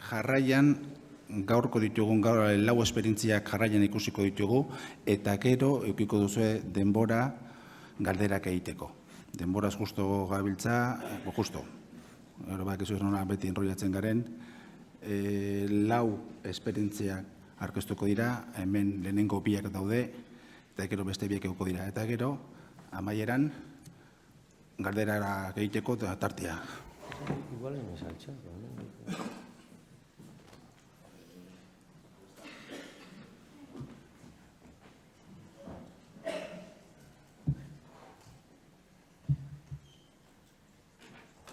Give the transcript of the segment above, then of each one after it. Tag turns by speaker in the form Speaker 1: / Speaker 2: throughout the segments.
Speaker 1: jarraian gaurko ditugun, gaur lau esperientziak jarraian ikusiko ditugu, eta gero eukiko duzue denbora galderak egiteko. Denboraz justo gabiltza, justo, bak ez nona beti enrollatzen garen, lau esperientziak aurkeztuko dira, hemen lehenengo biak daude, eta gero beste biak eguko dira. Eta gero, amaieran, galdera egiteko tartea.
Speaker 2: Igual en esa chat,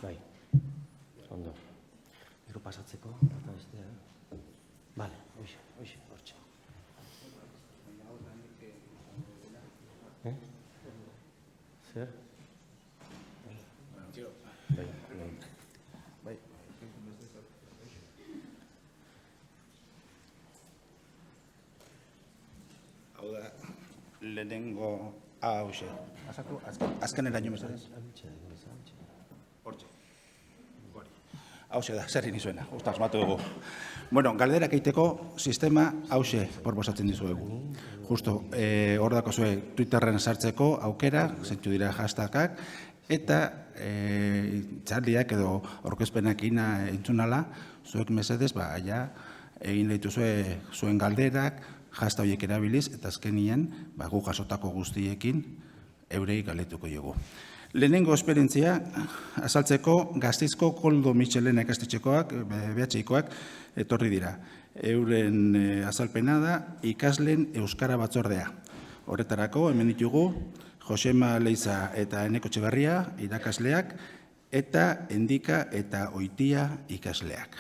Speaker 2: bai, ondo. Gero pasatzeko, eta bestea. Vale, hoxe, hortxe. Zer? Bai.
Speaker 1: Hau da, lehenengo, hoxe. Azken eraino mesedez. Hortxe. Hauxe da, zer inizuena, ustaz, matu dugu. Bueno, galderak egiteko sistema hauxe proposatzen dizuegu. Justo, hor dako zue Twitterren sartzeko aukera, zentzu dira hashtagak, eta txaldiak edo aurkezpenak entzunala, zuek mesedez, egin dituzue zuen galderak, hashtag horiek erabiliz, eta azkenien, gu jasotako guztiekin eurei galdetuko dugu. Lehenengo esperientzia, azaltzeko Gasteizko Koldo Mitxelena ikastetxekoak, behatxeikoak, etorri dira. Euren azalpena da, ikasleen Euskara Batzordea. Horretarako, hemen ditugu, Josema Leiza eta Eneko Etxeberria irakasleak, eta Endika eta Oitia ikasleak.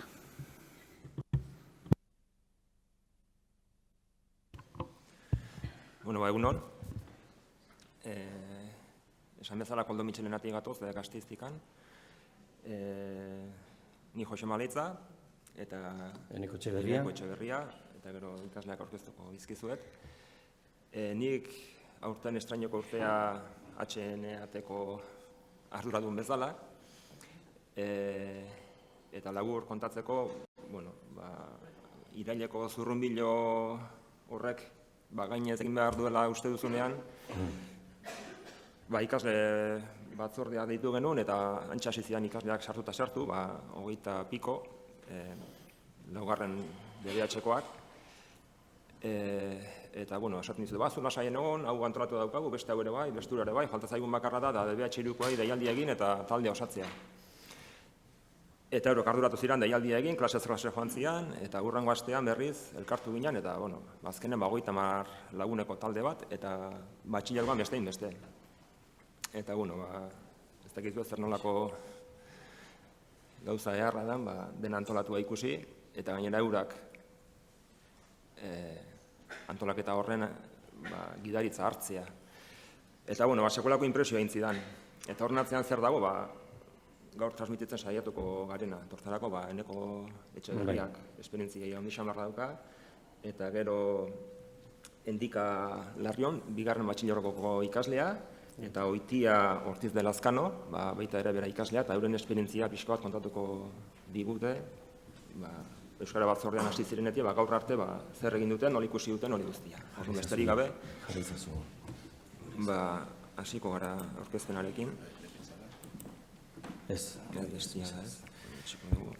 Speaker 3: Bueno, egunon. Esan bezala Koldo Mitxelenatik gatoz, Gasteiztikan. Ni Josema Leiza eta
Speaker 2: Eneko Etxeberria,
Speaker 3: eta gero ikasleak aurkeztuko dizkizuet. Nik aurten estrainoko urtea HNAteko arduradun bezala, eta labur kontatzeko, iraileko zurrunbilo horrek gainez egin behar duela uste duzunean, ikasle batzordea deitu genuen eta antxasi zidan ikasleak sartu, 20 piko, laugarren DBH-koak, eta, esaten dizu, zu lasaien egon, hau antolatu daukagu, beste hau ere bai, bestura ere bai, falta zaigun bakarra da DBH-irukoai deialdi egin eta taldea osatzea. Eta eurok arduratu ziren deialdia egin, klasez joan zian, eta hurrengo astean berriz elkartu ginen, eta, azkenen 30 laguneko talde bat, eta batxilergoan bestein beste. Eta, ez dakizu zer nolako gauza eharra den, dena antolatua ikusi, eta gainera eurak antolaketa horren gidaritza hartzea. Eta, sekolako impresioa egin zidan. Eta horren atzean zer dago, gaur transmititzen saiatuko garena. Tortzarako, Eneko Etxeberriak esperientzia handi xamarra dauka, eta gero Endika Larrion, bigarren batxilergoko ikaslea, eta Oitia Ortiz de Lazkano, baita ere bera ikaslea, eta euren esperientzia pixko bat kontatuko digute, Euskara Batzordean hasi zirenetik, gaur arte zer egin duten, hori ikusi duten, hori guztia. Besterik gabe, hasiko gara aurkezpenarekin.
Speaker 2: Ez.
Speaker 3: Bestia da, ez? Txiko dugu.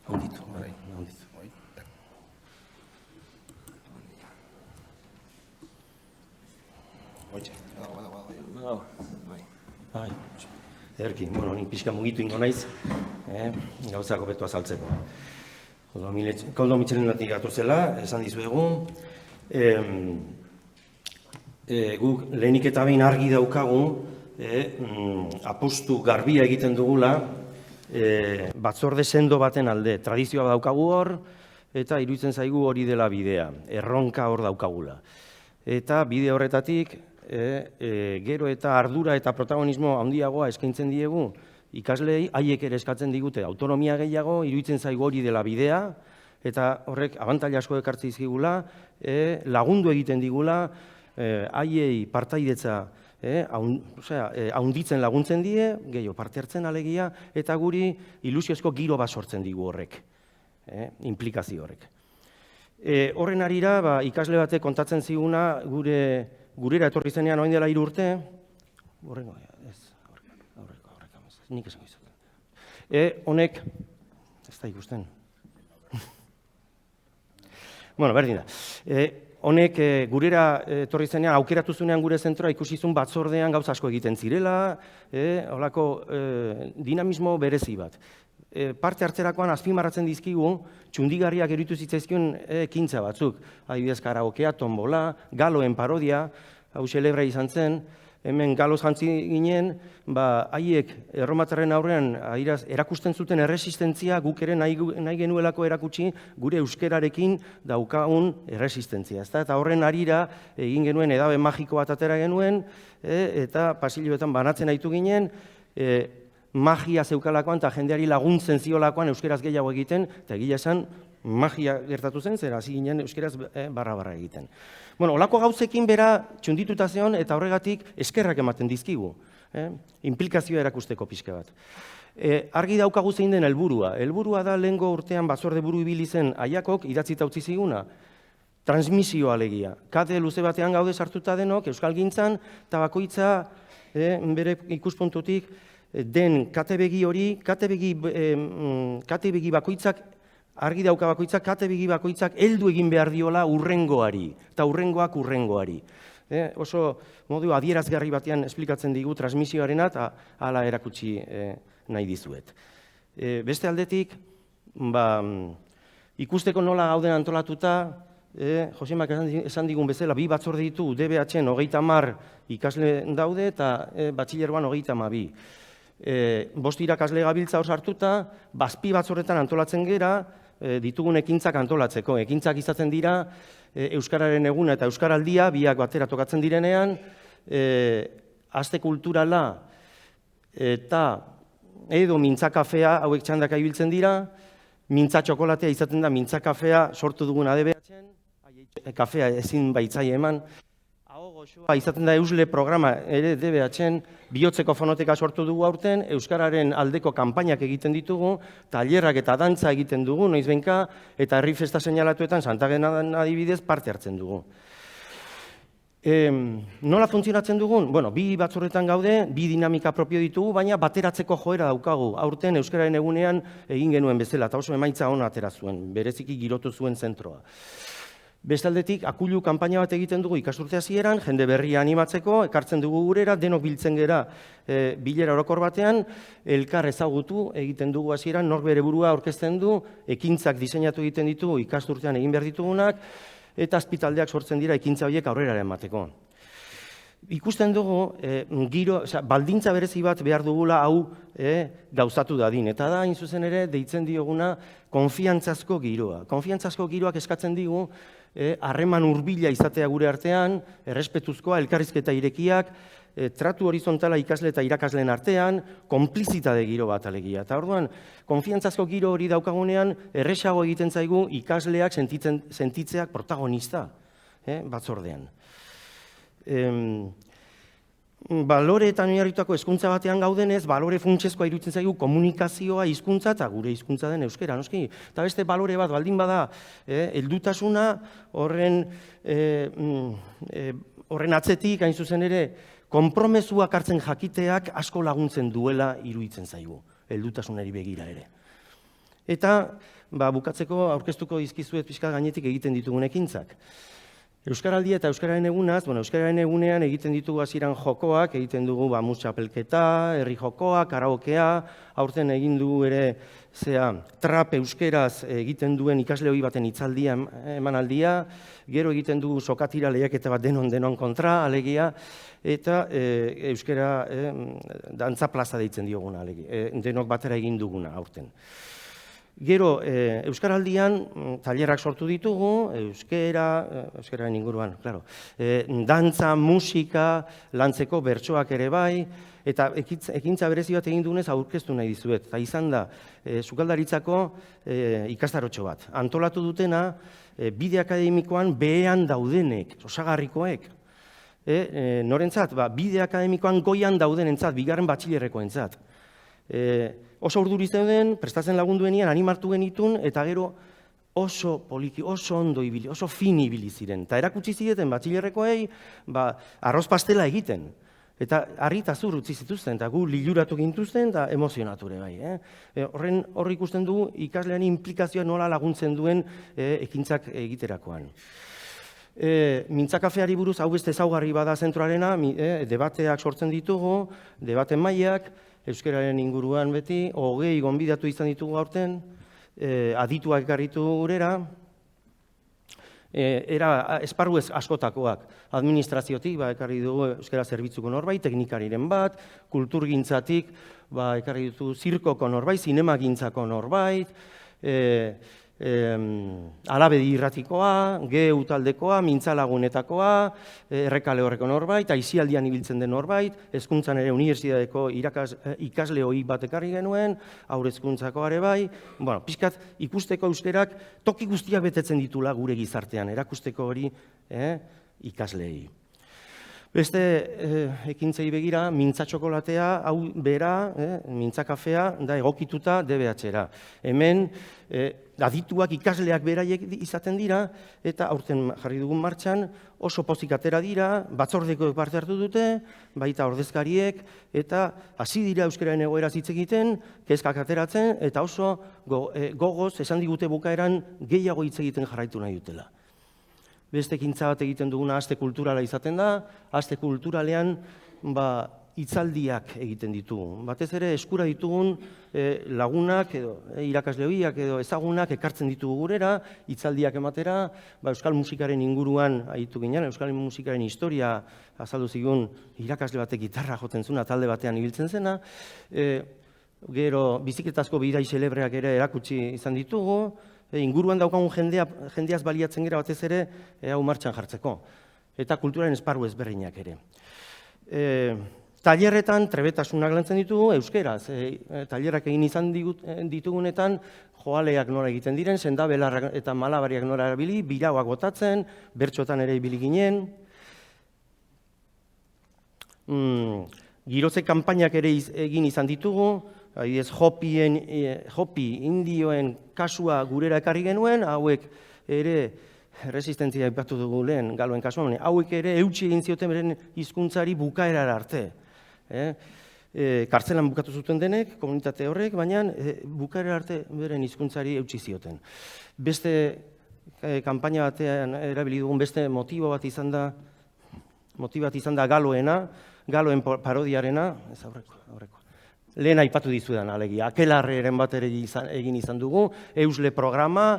Speaker 2: Handitu, handitu. Bai, ederki, nik pixka mugitu ingo naiz, gauzako betu azaltzeko. Koldo Mitxelenatik gatozela, esan dizuegu, guk lehenik eta behin argi daukagu, apustu garbia egiten dugula, batzorde sendo baten alde, tradizioa daukagu hor, eta iruditzen zaigu hori dela bidea, erronka hor daukagula. Eta bide horretatik, gero eta ardura eta protagonismo handiagoa eskaintzen diegu, ikaslei haiek ere eskatzen digute autonomia gehiago, iruditzen zaigu hori dela bidea, eta horrek abantaila asko ekartzen dizkigula, lagundu egiten digula, haiei partaidetza haunditzen laguntzen die, gehiago parte hartzen alegia, eta guri ilusiozko giro bat sortzen digu horrek, implikazio horrek. Horren arira, ikasle batek kontatzen ziguna, gurera etorri zenean orain dela 3 urte, nik esango izan. Honek, ez da ikusten. Bueno, berdin da. Honek gurera etorri zenean, aukeratu zunean gure zentroa ikusizun batzordean gauza asko egiten zirela, holako dinamismo berezi bat. Parte hartzerakoan azpimarratzen dizkigu, txundigarriak eruditu zitzaizkion ekintza batzuk. Adibidez karaokea, tombola, galoen parodia, hau xelebra izan zen, hemen galoz jantzi ginen, haiek erromatarren aurrean erakusten zuten erresistentzia, guk ere nahi genuelako erakutsi gure euskerarekin daukagun erresistentzia. Eta horren arira egin genuen edabe magiko bat atera genuen, eta pasilloetan banatzen aitu ginen, magia zeukalakoan eta jendeari laguntzen ziolakoan euskeraz gehiago egiten, eta egia esan magia gertatu zen, zer hasi ginen euskeraz barra egiten. Bueno, olako gauzekin bera txundituta zeon eta horregatik eskerrak ematen dizkigu, implikazioa erakusteko pixka bat. Argi daukagu zein den helburua. Helburua da lehengo urtean batzorde buru ibili zen Aiakok idatzita utzi ziguna. Transmisioa alegia. Kate luze batean gaude sartuta denok, euskalgintzan, eta bakoitza bere ikuspuntutik den katebegi hori, katebegi bakoitzak, argi dauka bakoitzak, katebegi bakoitzak heldu egin behar diola urrengoari, eta urrengoak urrengoari. Oso modu adierazgarri batean esplikatzen digu transmisioarena eta hala erakutsi nahi dizuet. Beste aldetik, ikusteko nola gauden antolatuta, Josemak esan digun bezala, 2 batzorde ditu, DBH-en 30 ikasle daude eta batxilergoan 32. 5 irakasle gabiltza hor sartuta, 7 batzordetan antolatzen gera, ditugun ekintzak antolatzeko. Ekintzak izaten dira, Euskararen eguna eta Euskaraldia, biak batera tokatzen direnean, aste kulturala eta edo mintzakafea, hauek txandaka ibiltzen dira, mintza txokolatea izaten da, mintzakafea sortu dugun ADB-en, kafea ezin baitzaile eman, goxoa izaten da Eusle programa ere DBH-en, bihotzeko fonoteka sortu dugu aurten, Euskararen aldeko kanpainak egiten ditugu, tailerrak eta dantza egiten dugu, noizbenka, eta herri festa seinalatuetan Santagenan adibidez parte hartzen dugu. Nola funtzionatzen dugun? Bueno, 2 batzordetan gaude, 2 dinamika propio ditugu, baina bateratzeko joera daukagu. Aurten Euskararen egunean egin genuen bezala, eta oso emaitza ona atera zuen, bereziki girotu zuen zentroa. Bestaldetik, akulu kanpaina bat egiten dugu ikasturte hasieran, jende berria animatzeko, ekartzen dugu gurera, denok biltzen gera bilera orokor batean, elkar ezagutu egiten dugu hasieran, nork bere burua aurkezten du, ekintzak diseinatu egiten ditu ikasturtean egin behar ditugunak, eta azpitaldeak sortzen dira ekintza horiek aurrera emateko. Ikusten dugu, baldintza berezi bat behar dugula hau gauzatu dadin, eta da, hain zuzen ere, deitzen dioguna konfiantzazko giroa. Konfiantzazko giroak eskatzen digu, harreman hurbila izatea gure artean, errespetuzkoa, elkarrizketa irekiak, tratu horizontala ikasle eta irakasleen artean, konplizitate giro bat alegia. Eta orduan, konfiantzazko giro hori daukagunean, erresago egiten zaigu ikasleak sentitzeak protagonista batzordean. Baloreetan oinarritutako hezkuntza batean gaudenez, balore funtsezkoa iruditzen zaigu komunikazioa, hizkuntza eta gure hizkuntza den euskera, noski. Eta beste balore bat baldin bada, heldutasuna horren atzetik, hain zuzen ere, konpromezuak hartzen jakiteak asko laguntzen duela iruditzen zaigu, heldutasunari begira ere. Eta bukatzeko aurkeztuko dizkizuet pixka gainetik egiten ditugun ekintzak. Euskaraldia eta Euskararen egunaz, Euskararen egunean egiten ditugu hasieran jokoak, egiten dugu txapelketa, herri jokoa, karaokea, aurten egin dugu ere trap euskeraz egiten duen ikasle hori baten hitzaldia emanaldia, gero egiten dugu sokatira lehiaketa bat denon kontra, alegia, eta euskara dantza plaza deitzen dioguna, denok batera egin duguna aurten. Gero, Euskaraldian, tailerrak sortu ditugu, euskararen inguruan, dantza, musika, lantzeko bertsoak ere bai, eta ekintza berezi bat egin dugunez aurkeztu nahi dizuet. Eta izan da, sukaldaritzako ikastarotxo bat. Antolatu dutena, bide akademikoan behean daudenek, osagarrikoek. norentzat, bide akademikoan goian daudenentzat, bigarren batxilerrekoentzat. Oso urduri zeuden, prestatzen lagunduenian, animartu genitun, eta gero oso poliki, oso ondo ibili, oso fin ibili ziren. Eta erakutsi zieten batxilerrekoei arroz pastela egiten. Eta harri eta zur utzi zituzten, eta gu liluratu gintuzten, eta emozionature bai. Horri ikusten du ikaslean implikazioa nola laguntzen duen ekintzak egiterakoan. Mintzakafeari buruz, hau beste ezaugarri bada zentroarena, debateak sortzen ditugu, debate mailak, euskararen inguruan beti, 20 gonbidatu izan ditugu aurten, adituak ekarritu gurera, esparru askotakoak, administraziotik ekarri dugu euskara zerbitzuko norbait, teknikariren bat, kulturgintzatik ekarri dutu zirkoko norbait, zinemagintzako norbait, Alabedi irratikoa, Geu taldekoa, Mintzalagunetakoa, Errekale horreko norbait, aisialdian ibiltzen den norbait, hezkuntzan ere unibertsitateko ikasle ohi bat ekarri genuen, haur hezkuntzako ere bai, pixkat ikusteko euskerak toki guztiak betetzen ditula gure gizartean, erakusteko hori ikasleei. Beste ekintzei begira, mintza txokolatea, hau bera, mintzakafea, da egokituta DBH-era. Hemen, adituak ikasleak beraiek izaten dira, eta aurten jarri dugun martxan, oso pozik atera dira, batzordeko parte hartu dute, baita ordezkariek, eta hasi dira euskararen egoeraz hitz egiten, kezkak ateratzen, eta oso gogoz, esan digute bukaeran, gehiago hitz egiten jarraitu nahi dutela. Beste ekintza bat egiten duguna aste kulturala izaten da, aste kulturalean hitzaldiak egiten ditugu. Batez ere eskura ditugun lagunak, irakasle horiak edo ezagunak ekartzen ditugu gurera, hitzaldiak ematera, euskal musikaren inguruan aritu ginen, euskal musikaren historia azaldu zigun irakasle batek gitarra jotzen zuna, talde batean ibiltzen zena, gero bizikletazko bidai zelebreak ere erakutsi izan ditugu, inguruan daukagun jendeaz baliatzen gara batez ere hau martxan jartzeko. Eta kulturaren esparru ezberdinak ere. Tailerretan trebetasunak lantzen ditugu euskeraz. Tailerrak egin izan ditugunetan joaleak nora egiten diren, sendabelarrak eta malabariak nora erabili, birauak botatzen, bertxotan ere ibili ginen. Girotze kanpainak ere egin izan ditugu, adibidez, Hopi indioen kasua gurera ekarri genuen, hauek ere resistentzia aipatu dugu lehen galoen kasuan, hauek ere eutsi egin zioten beren hizkuntzari bukaerara arte. Kartzelan bukatu zuten denek, komunitate horrek, baina bukaerara arte beren hizkuntzari eutsi zioten. Beste kanpaina batean erabili dugun beste motibo bat izan da galoena, galoen parodiarena, ez aurreko. Lehen aipatu dizudan, alegia, Akelarreren bat ere egin izan dugu, Eusle programa,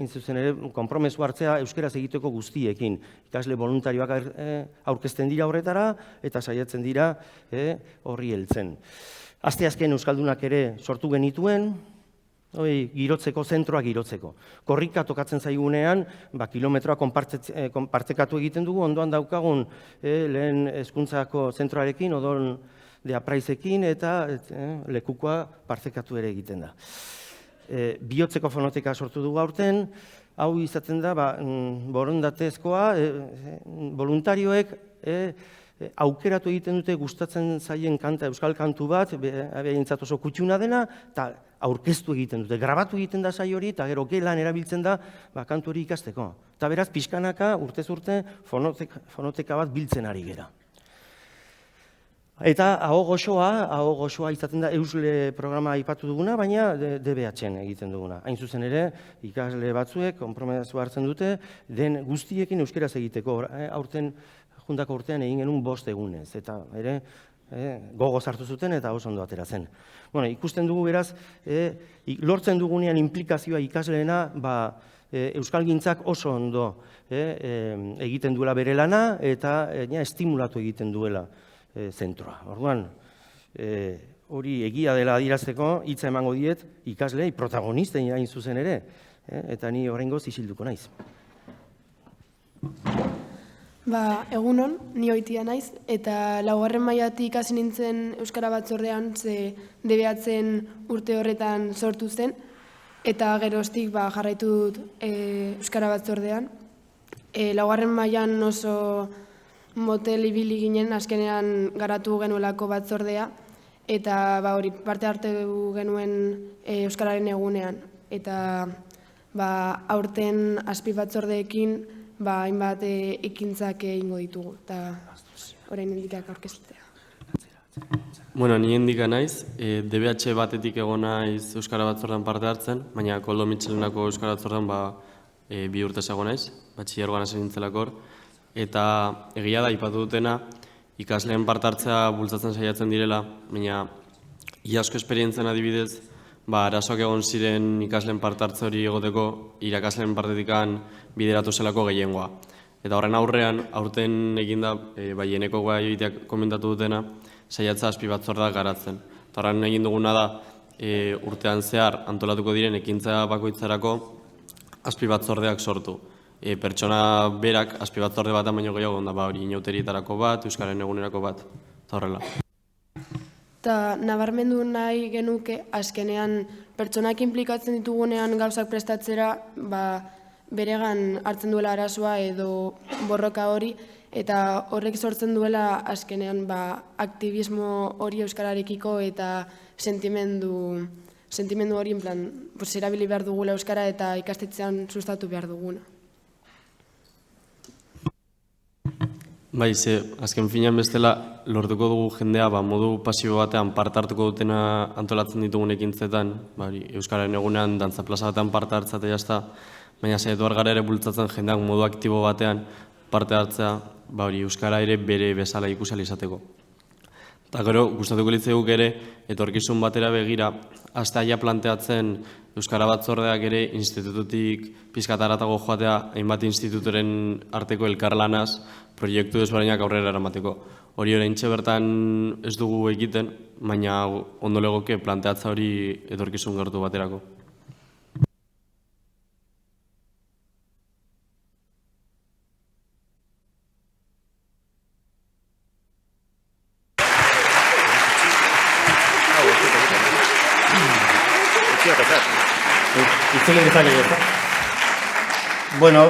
Speaker 2: zuzen ere, konpromesu hartzea euskeraz egiteko guztiekin. Ikasle voluntarioak aurkezten dira horretara, eta saiatzen dira horri heltzen. Asteazken euskaldunak ere sortu genituen, girotzeko, zentroa girotzeko. Korrika tokatzen zaigunean, kilometroa partekatu egiten dugu, ondoan daukagun lehen hezkuntzako zentroarekin, odon de apraizekin eta lekukoa partekatu ere egiten da. Bihotzeko fonoteka sortu dugu aurten, hau izaten da borondatezkoa, voluntarioek aukeratu egiten dute gustatzen zaien kanta, euskal kantu bat, behintzat oso kutxuna dena, eta aurkeztu egiten dute, grabatu egiten da saio hori, eta gero gelan erabiltzen da kantu hori ikasteko. Eta beraz, pixkanaka, urtez urte, fonoteka bat biltzen ari gera. Eta aho goxoa izaten da Eusle programa aipatu duguna, baina DBH-en egiten duguna. Hain zuzen ere, ikasle batzuek, konpromesu hartzen dute, den guztiekin euskeraz egiteko. Aurten, jundako urtean egin genuen 5 egunez. Eta ere, gogoz hartu zuten eta oso ondo atera zen. Ikusten dugu beraz, lortzen dugunean implikazioa ikasleena, euskalgintzak oso ondo egiten duela bere lana eta estimulatu egiten duela zentroa. Orduan, hori egia dela adierazteko hitza emango diet ikaslei protagonisten hain zuzen ere, eta ni oraingoz isilduko naiz.
Speaker 4: Egunon, ni Oitia naiz, eta 4. mailatik hasi nintzen Euskara Batzordean, ze DBH-en urte horretan sortu zen, eta geroztik jarraitu dut Euskara Batzordean. 4. mailan oso motel ibili ginen azkenean garatu genuelako batzordea, eta hori parte hartu genuen Euskararen egunean. Eta aurten azpi batzordeekin hainbat ekintzak egingo ditugu, eta orain indikak aurkeztea.
Speaker 5: Bueno, ni indika naiz, DBH batetik egon naiz Euskara batzordean parte hartzen, baina Koldo Mitxelenako Euskara batzordean 2 urtez egon naiz, batxilergoan hasi nintzelako hor, eta egia da aipatu dutena, ikasleen parte hartzea bultzatzen saiatzen direla, baina iazko esperientzien adibidez, arazoak egon ziren ikasleen parte hartze hori egoteko irakasleen partetikan bideratu zelako gehiengoa. Eta horren aurrean, aurten eginda, Eneko Gaioiteak komentatu dutena, saiatza azpi batzordeak garatzen. Eta horren egin duguna da, urtean zehar antolatuko diren ekintza bakoitzarako azpi batzordeak sortu. Pertsona berak azpi batzorde bat baino gehiago onda, hori inauterietarako bat, Euskaren egunerako bat, eta horrela.
Speaker 4: Eta nabarmendu nahi genuke, azkenean pertsonak inplikatzen ditugunean gauzak prestatzera, beregan hartzen duela arazoa edo borroka hori, eta horrek sortzen duela azkenean aktivismo hori euskararekiko eta sentimendu hori erabili behar dugula euskara eta ikastetxean sustatu behar duguna.
Speaker 5: Bai, azken finean bestela lortuko dugu jendea modu pasibo batean parte hartuko dutena antolatzen ditugun ekintzetan, Euskararen egunean dantza plaza batean parte hartzea jazta, baina saiatu gara ere bultzatzen jendeak modu aktibo batean parte hartzea, Euskara ere bere bezala ikusali izateko. Eta gero, gustatuko litzaiguk ere, etorkizun batera begira, hastaia planteatzen Euskara batzordeak ere institututik pizkat haratago joatea, hainbat institutoren arteko elkarlanaz, proiektu desberdinak aurrera eramateko. Hori oraintxe bertan ez dugu egiten, baina ondo legoke planteatza hori etorkizun gertu baterako.
Speaker 2: Bueno,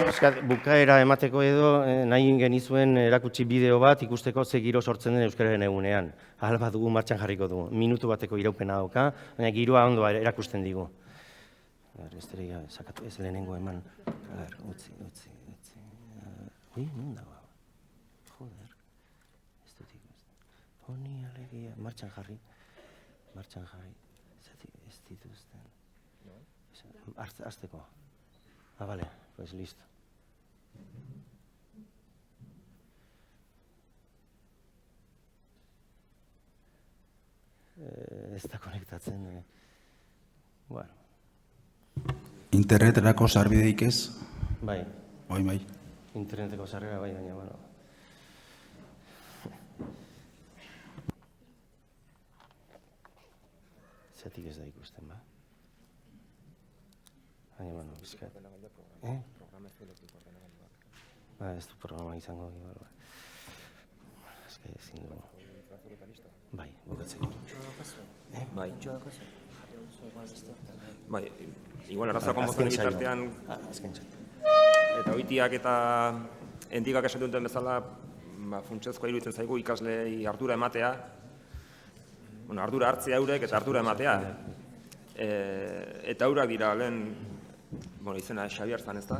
Speaker 2: bukaera emateko edo nahi genizuen erakutsi bideo bat ikusteko ze giro sortzen den Euskararen egunean. Ahal bat dugu martxan jarriko dugu. Minutu bateko iraupena dauka, baina giroa ondo erakusten digu. Sakatu ez lehenengo eman. Utzi. Non dago? Joder. Ez dut ikusten. Honi alegia. Martxan jarri. Ez dituzten. Azteko. Bale. Pues listo. Ez da konektatzen. Bueno.
Speaker 1: Interneterako sarbideik ez?
Speaker 2: Bai.
Speaker 1: Bai.
Speaker 2: Interneteko sarrera bai, baina, bueno. Zatik ez da ikusten, ba? Baina, bueno, bizkat. Ez du programa izango. Ez que ezin dugu. Bai, bukatzeko.
Speaker 3: Bai, igual arrazako mozen bitartean, eta oitiak eta entikak esan duten bezala, funtsezkoa iruditzen zaigu ikaslei ardura ematea, ardura hartzea eurek eta ardura ematea. Eta eurak dira lehen, izena Xabier zan ez da,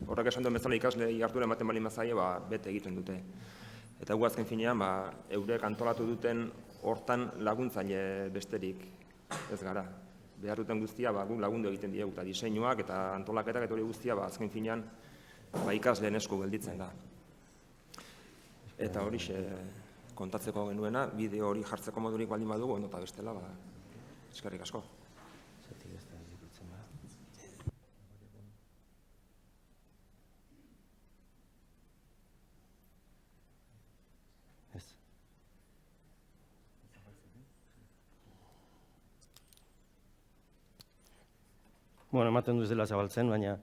Speaker 3: horrek esan duen bezala ikaslei ardura ematen bali mazaie, bete egiten dute. Eta gu azken finean, eurek antolatu duten hortan laguntzaile besterik ez gara. Behar duten guztia, gu lagundu egiten diegu, eta diseinuak eta antolaketak eta hori guztia, azken finean, ikasleen esku gelditzen da. Eta hori kontatzeko genuena, bideo hori jartzeko modurik baldin badugu, eta bestela, eskerrik asko.
Speaker 2: Bueno, ematen du ez dela zabaltzen, baina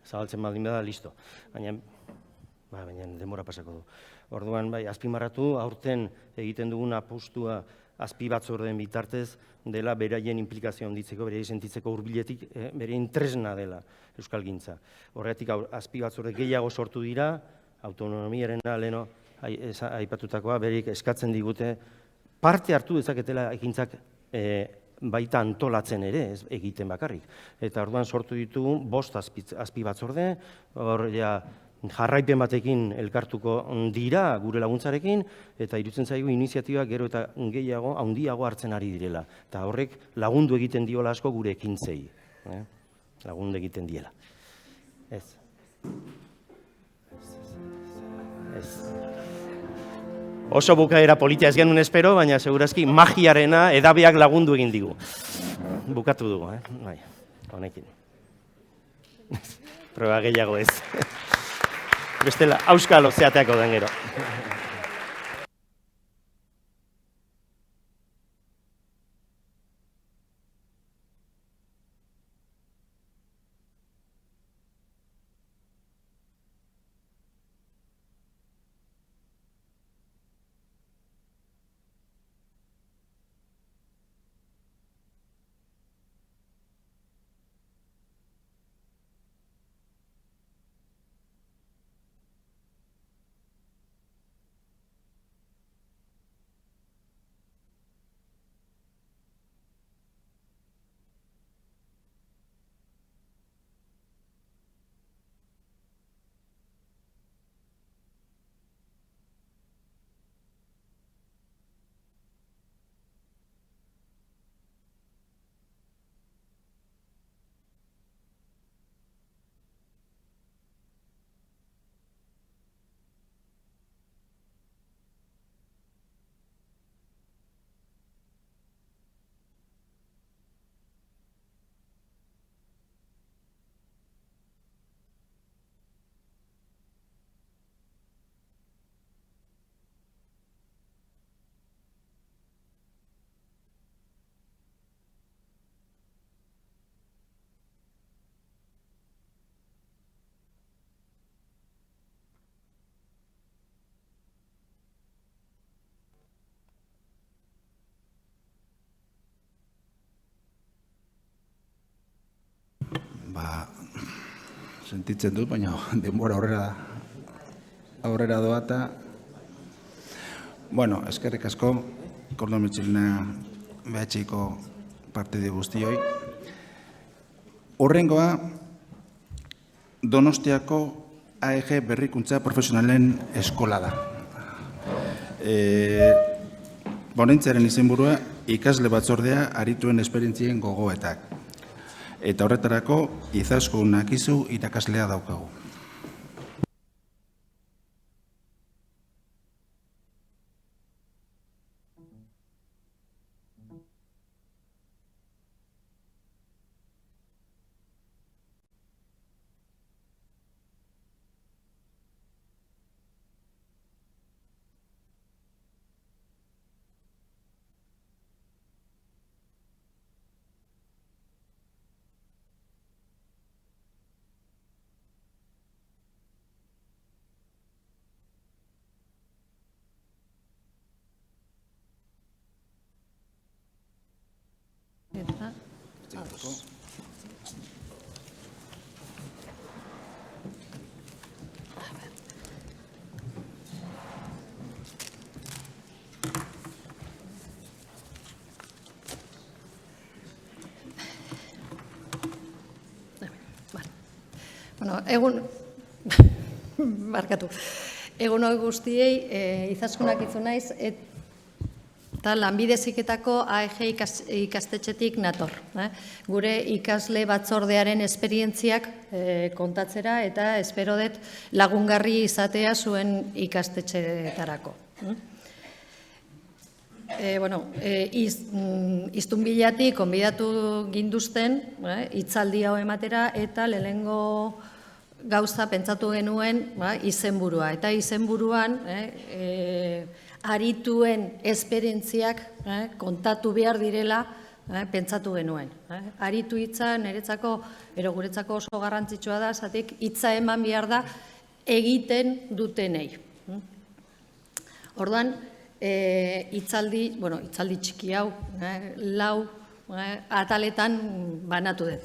Speaker 2: zabaltzen baldin bada, listo. Baina denbora pasako du. Orduan, azpimarratu, aurten egiten dugun apustua azpi batzordeen bitartez dela beraien implikazio handitzeko, beraien sentitzeko hurbiletik, beraien tresna dela euskalgintza. Horregatik azpi batzorde gehiago sortu dira, autonomiarena leheno aipatutakoa, berik eskatzen digute, parte hartu dezaketela ekintzak baita antolatzen ere, ez egiten bakarrik. Eta orduan sortu ditugu 5 azpi batzorde, hor jarraipen batekin elkartuko dira gure laguntzarekin, eta iruditzen zaigu iniziatiba gero eta gehiago, handiago hartzen ari direla. Eta horrek lagundu egiten diola asko gure ekintzei. Lagundu egiten diela. Ez. Oso bukaera politia ez genuen espero, baina segurazki magiarena edabeak lagundu egin digu. Bukatu dugu, bai, honekin. Proba gehiago ez. Bestela, auskalo zeateako den gero.
Speaker 1: Sentitzen dut, baina denbora aurrera doa eta... Bueno, eskerrik asko, Koldo Mitxelena BH-ko partide guztioi. Horrengoa, Donostiako AEG berrikuntza profesionalen eskola da. Ponentziaren izenburua, ikasle batzordea arituen esperientzien gogoetak. Eta horretarako, Izaskun Akizu irakaslea daukagu.
Speaker 6: Egun hori guztiei, Izaskunak itzu naiz, eta lanbide heziketako AEG ikastetxetik nator. Gure ikasle batzordearen esperientziak kontatzera eta espero dut lagungarri izatea zuen ikastetxetarako. Iztunbilatik konbidatu ginduzten, hitzaldi hau ematera, eta lehenengo gauza pentsatu genuen izenburua. Eta izenburuan arituen esperientziak kontatu behar direla pentsatu genuen. Aritu hitza niretzako, guretzako oso garrantzitsua da, zatik hitza eman behar da egiten dutenei. Orduan, hitzaldi txiki hau, 4 ataletan banatu dut.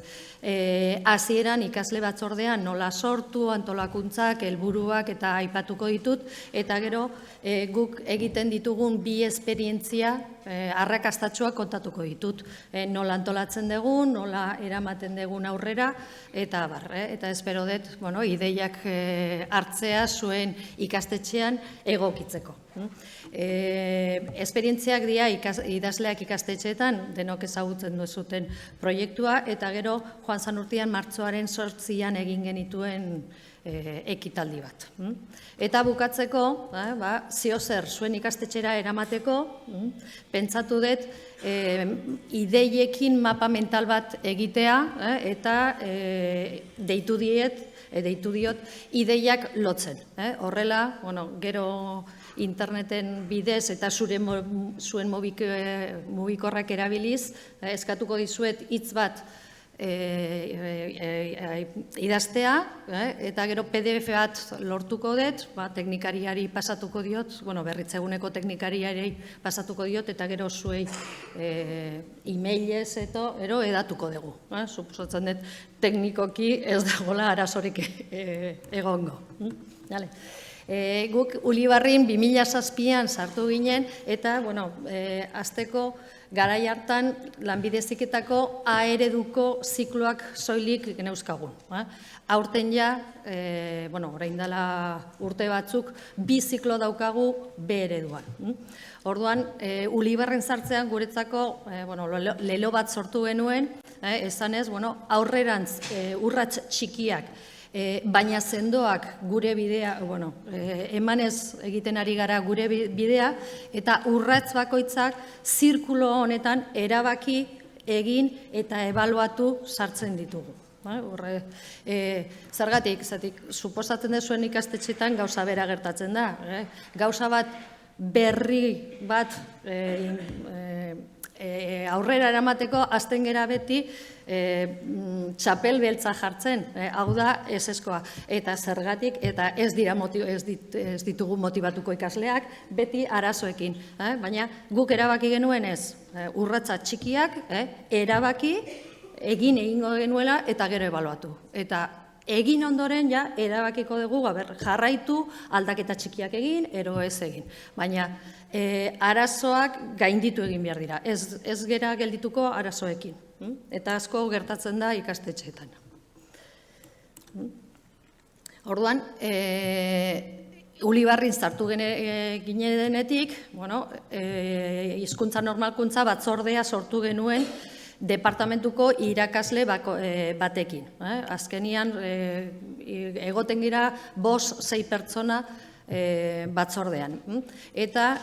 Speaker 6: Hasieran ikasle batzordean nola sortu, antolakuntzak, helburuak eta aipatuko ditut, eta gero guk egiten ditugun bi esperientzia arrakastatsuak kontatuko ditut. Nola antolatzen dugun, nola eramaten dugun aurrera, eta eta espero dut ideiak hartzea zuen ikastetxean egokitzeko. Esperientziak dira idazleak ikastetxeetan, denok ezagutzen duzuten proiektua, eta gero Joan Sanurtian martxoaren 8an egin genituen ekitaldi bat. Eta bukatzeko, ziozer zuen ikastetxera eramateko, pentsatu dut ideiekin mapa mental bat egitea, eta deitu diot ideiak lotzen. Horrela, gero interneten bidez eta zuen mugikorrak erabiliz, eskatuko dizuet hitz bat idaztea, eta gero PDF bat lortuko dut, teknikariari pasatuko diot, berritzeguneko teknikariari pasatuko diot, eta gero zuei e-mailez edatuko dugu. Suposatzen dut teknikoki ez dagoela arazorik egongo. Guk Ulibarrin 2007an sartu ginen, eta hasteko garai hartan lanbide heziketako A ereduko zikloak soilik geneuzkagun. Aurten ja, orain dela urte batzuk, bi ziklo daukagu B ereduan. Orduan, Ulibarren sartzean guretzako lelo bat sortu genuen, esanez, aurrerantz urrats txikiak, baina sendoak gure bidea, emanez egiten ari gara gure bidea, eta urrats bakoitzak zirkulo honetan erabaki egin eta ebaluatu sartzen ditugu. Zergatik, suposatzen duzuen ikastetxetan gauza bera gertatzen da. Gauza bat berri bat aurrera eramateko hasten gera beti txapel beltza jartzen, hau da eseskoa. Eta zergatik, eta ez ditugu motibatuko ikasleak, beti arazoekin. Baina guk erabaki genuen ez, urratsa txikiak, erabaki, egingo genuela eta gero ebaluatu. Eta egin ondoren ja erabakiko dugu jarraitu aldaketa txikiak egin, ero ez egin. Baina arazoak gainditu egin behar dira, ez gera geldituko arazoekin. Eta asko gertatzen da ikastetxeetan. Orduan, Ulibarrin sartu ginen denetik, hizkuntza normalkuntza batzordea sortu genuen departamentuko irakasle batekin. Azkenian, egoten gira 5-6 pertsona batzordean. Eta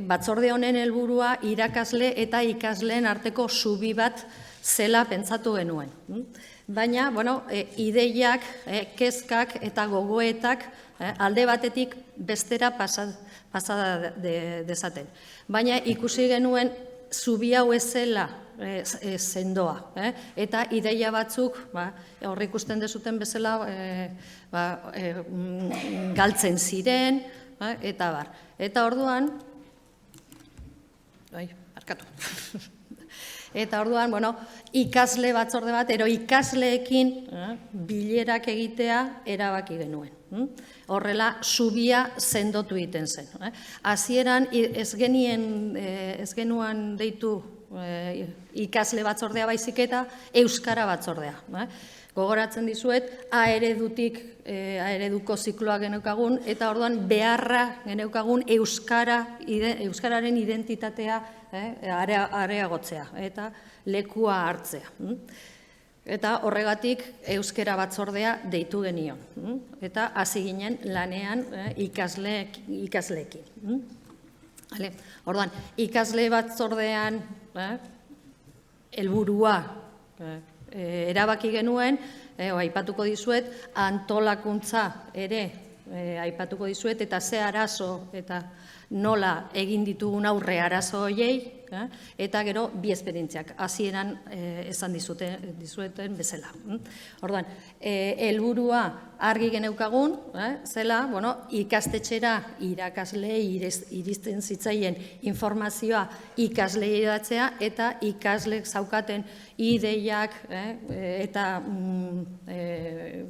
Speaker 6: batzorde honen helburua irakasle eta ikasleen arteko zubi bat zela pentsatu genuen. Baina, ideiak, kezkak eta gogoetak alde batetik bestera pasa dezaten. Baina ikusi genuen zubi hau ez zela sendoa. Eta ideia batzuk, hor ikusten dezuten bezala, galtzen ziren, eta bar. Eta orduan, ikasle batzorde bat, ero ikasleekin bilerak egitea erabaki genuen. Horrela, zubia sendotu egiten zen. Hasieran ez genuan deitu ikasle batzordea baizik eta euskara batzordea. Gogoratzen dizuet, A ereduko zikloa geneukagun, eta orduan beharra geneukagun euskararen identitatea areagotzea, eta lekua hartzea. Eta horregatik euskara batzordea deitu genion. Eta hasi ginen lanean ikasleekin. Orduan, ikasle batzordean helburua erabaki genuen, aipatuko dizuet, antolakuntza ere aipatuko dizuet, eta ze arazo eta nola egin ditugun aurre arazo horiei, eta gero bi esperientziak, hasieran esan dizueten bezala. Orduan, helburua argi geneukagun, zela, ikastetxera irakasleei iristen zitzaien informazioa ikaslei idatzea, eta ikaslek zaukaten ideiak eta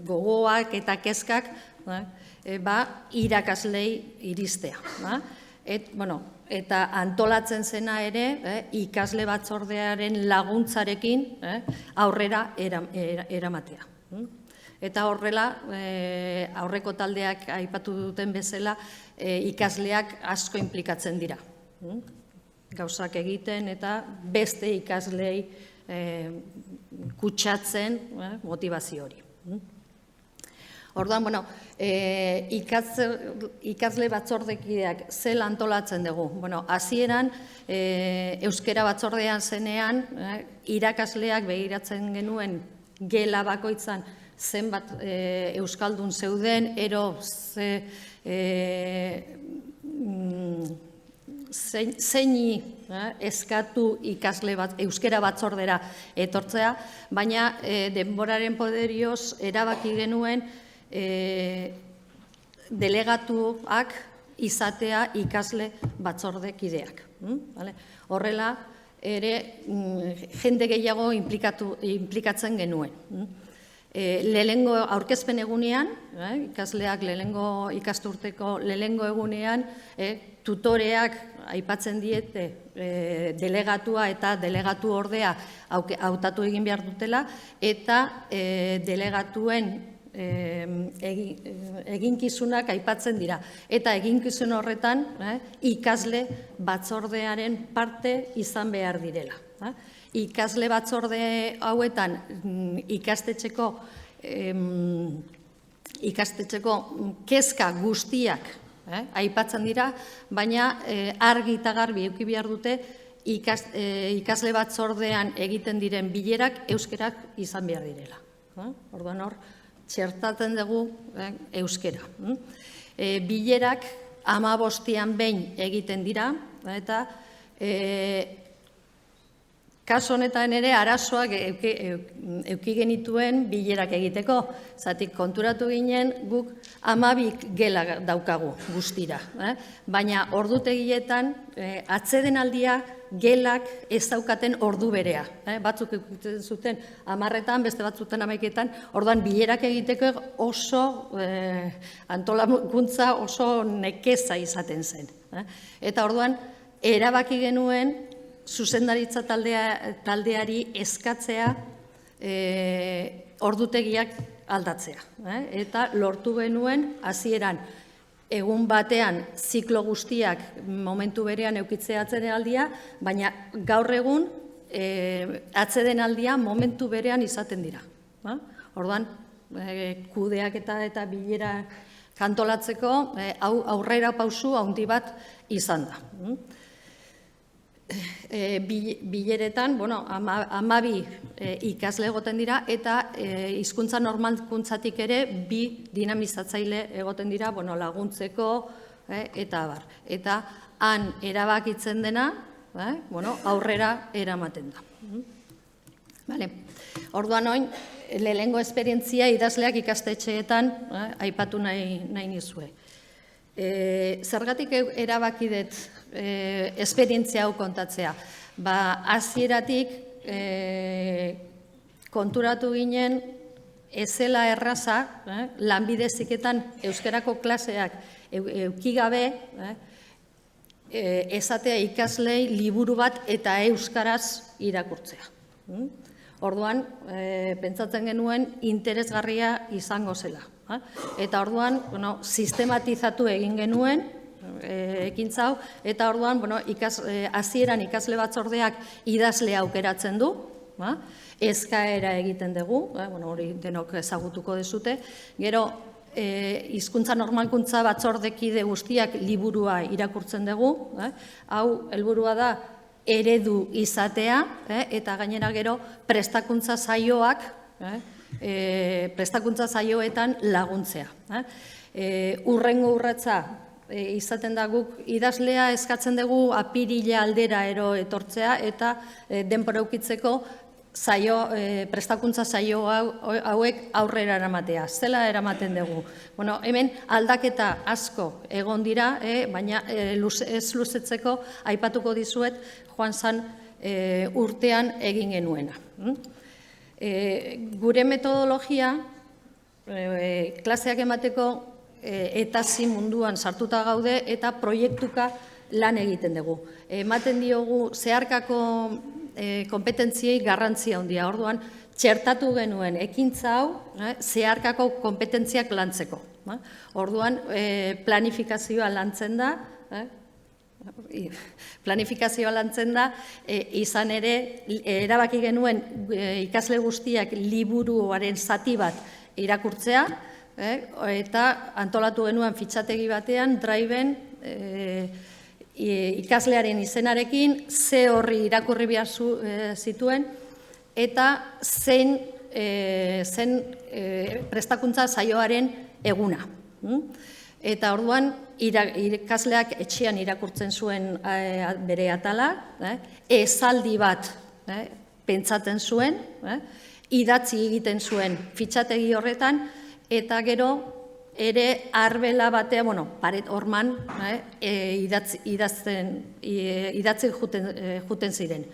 Speaker 6: gogoak eta kezkak irakaslei iristea. Eta antolatzen zena ere ikasle batzordearen laguntzarekin aurrera eramatea. Eta horrela, aurreko taldeak aipatu duten bezala, ikasleak asko inplikatzen dira. Gauzak egiten eta beste ikaslei kutsatzen motivazio hori. Orduan, ikasle batzordekideak zela antolatzen dugu. Hasieran, euskara batzordean zenean, irakasleak begiratzen genuen gela bakoitzan zenbat euskaldun zeuden, ero zeini eskatu ikasle bat euskara batzordera etortzea, baina denboraren poderioz erabaki genuen delegatuak izatea ikasle batzordekideak. Horrela, ere jende gehiago inplikatzen genuen. Lehengo aurkezpen egunean, ikasleak ikasturteko lehengo egunean, tutoreak aipatzen diete delegatua eta delegatu ordea hautatu egin behar dutela, eta delegatuen eginkizunak aipatzen dira. Eta eginkizun horretan ikasle batzordearen parte izan behar direla. Ikasle batzorde hauetan ikastetxeko kezka guztiak aipatzen dira, baina argi eta garbi eduki behar dute ikasle batzordean egiten diren bilerak euskerak izan behar direla. Orduan hor, txertatzen dugu euskera. Bilerak 15ean behin egiten dira, eta kasu honetan ere arazoak eduki genituen bilerak egiteko. Zatik konturatu ginen guk 12 gela daukagu guztira. Baina ordutegietan atsedenaldia gelak ez daukaten ordu berea. Batzuk egiten zuten 10etan, beste batzutan 11etan, orduan bilerak egiteko oso antolakuntza oso nekeza izaten zen. Eta orduan erabaki genuen zuzendaritza taldeari eskatzea ordutegiak aldatzea. Eta lortu genuen hasieran egun batean ziklo guztiak momentu berean eukitzea atsedenaldia, baina gaur egun atsedenaldia momentu berean izaten dira. Orduan, kudeaketa eta bilera kantolatzeko aurrera pausu handi bat izan da. Bileretan, 12 ikasle egoten dira, eta hizkuntza normalkuntzatik ere 2 dinamizatzaile egoten dira, laguntzeko eta abar. Eta han erabakitzen dena, aurrera eramaten da. Orduan oin, lehengo esperientzia idazleak ikastetxeetan aipatu nahi nizue. Zergatik erabaki dut esperientzia hau kontatzea? Hasieratik konturatu ginen ezela erraza, lanbide heziketan euskarako klaseak eukigabe esatea ikaslei liburu bat eta euskaraz irakurtzea. Orduan, pentsatzen genuen interesgarria izango zela. Eta orduan, sistematizatu egin genuen ekintza hau, eta orduan, hasieran ikasle batzordeak idazle aukeratzen du, eskaera egiten dugu, hori denok ezagutuko dezute, gero, hizkuntza normalkuntza batzordekide guztiak liburua irakurtzen dugu, hau helburua da eredu izatea, eta gainera gero prestakuntza saioetan laguntzea. Urrengo urratsa izaten da guk idazlea eskatzen dugu apirila aldera etortzea eta denbora ukitzeko prestakuntza saio hauek aurrera eramatea. Zela eramaten dugu. Hemen aldaketa asko egon dira, baina ez luzetzeko aipatuko dizuet joan zan urtean egin genuena. Gure metodologia, klaseak emateko etasi munduan sartuta gaude eta proiektuka lan egiten dugu. Ematen diogu zeharkako kompetentziei garrantzia handia. Orduan, txertatu genuen ekintza hau zeharkako kompetentziak lantzeko. Orduan, planifikazioa lantzen da, izan ere, erabaki genuen ikasle guztiak liburuaren zati bat irakurtzea, eta antolatu genuen fitxategi batean, Driven, ikaslearen izenarekin, ze horri irakurri behar zituen, eta zen prestakuntza saioaren eguna. Eta orduan, ikasleak etxean irakurtzen zuen bere atala, esaldi bat pentsatzen zuen, idatzi egiten zuen fitxategi horretan, eta gero, ere arbela batea, paret horman idatzi juten ziren.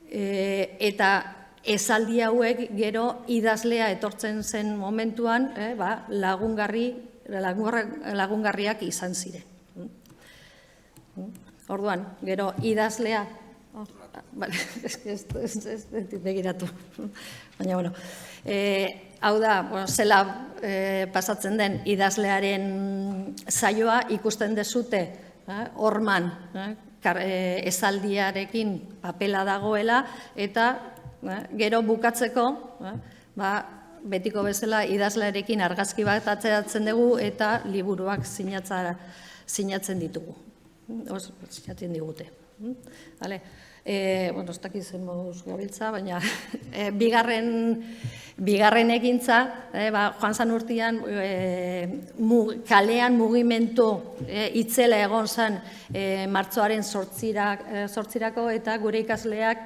Speaker 6: Eta esaldi hauek gero idazlea etortzen zen momentuan lagungarriak izan ziren. Orduan, gero idazlea, ez begiratu, baina, hau da, zela pasatzen den idazlearen saioa ikusten dezute horman esaldiarekin papela dagoela eta gero bukatzeko betiko bezala idazlearekin argazki bat atzeratzen dugu eta liburuak sinatzen ditugu. Sinatzen digute. Ez dakit zen moduz gabiltza, baina bigarren ekintza, joan zan urtean kalean mugimendu itzela egon zen martxoaren 8 eta gure ikasleak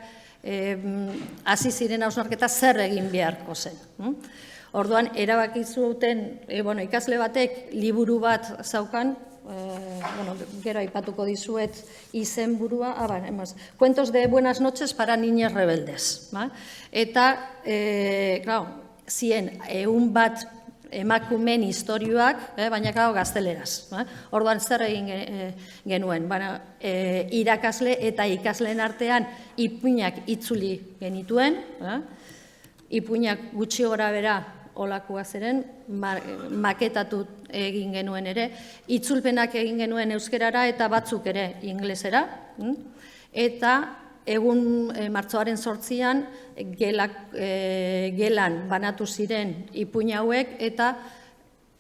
Speaker 6: hasi ziren hausnarketa zer egin beharko zen. Orduan, erabaki zuten ikasle batek liburu bat zaukan, gero aipatuko dizuet izenburua, Cuentos de buenas noches para niñas rebeldes. Eta, zien, 100 bat emakumen istorioak, baina gazteleraz. Orduan, zer egin genuen? Irakasle eta ikasleen artean ipuinak itzuli genituen, ipuinak gutxi gora bera olakoa zeren, maketatu egin genuen ere, itzulpenak egin genuen euskerara eta batzuk ere inglesera, eta egun martxoaren 8an gelan banatu ziren ipuin hauek eta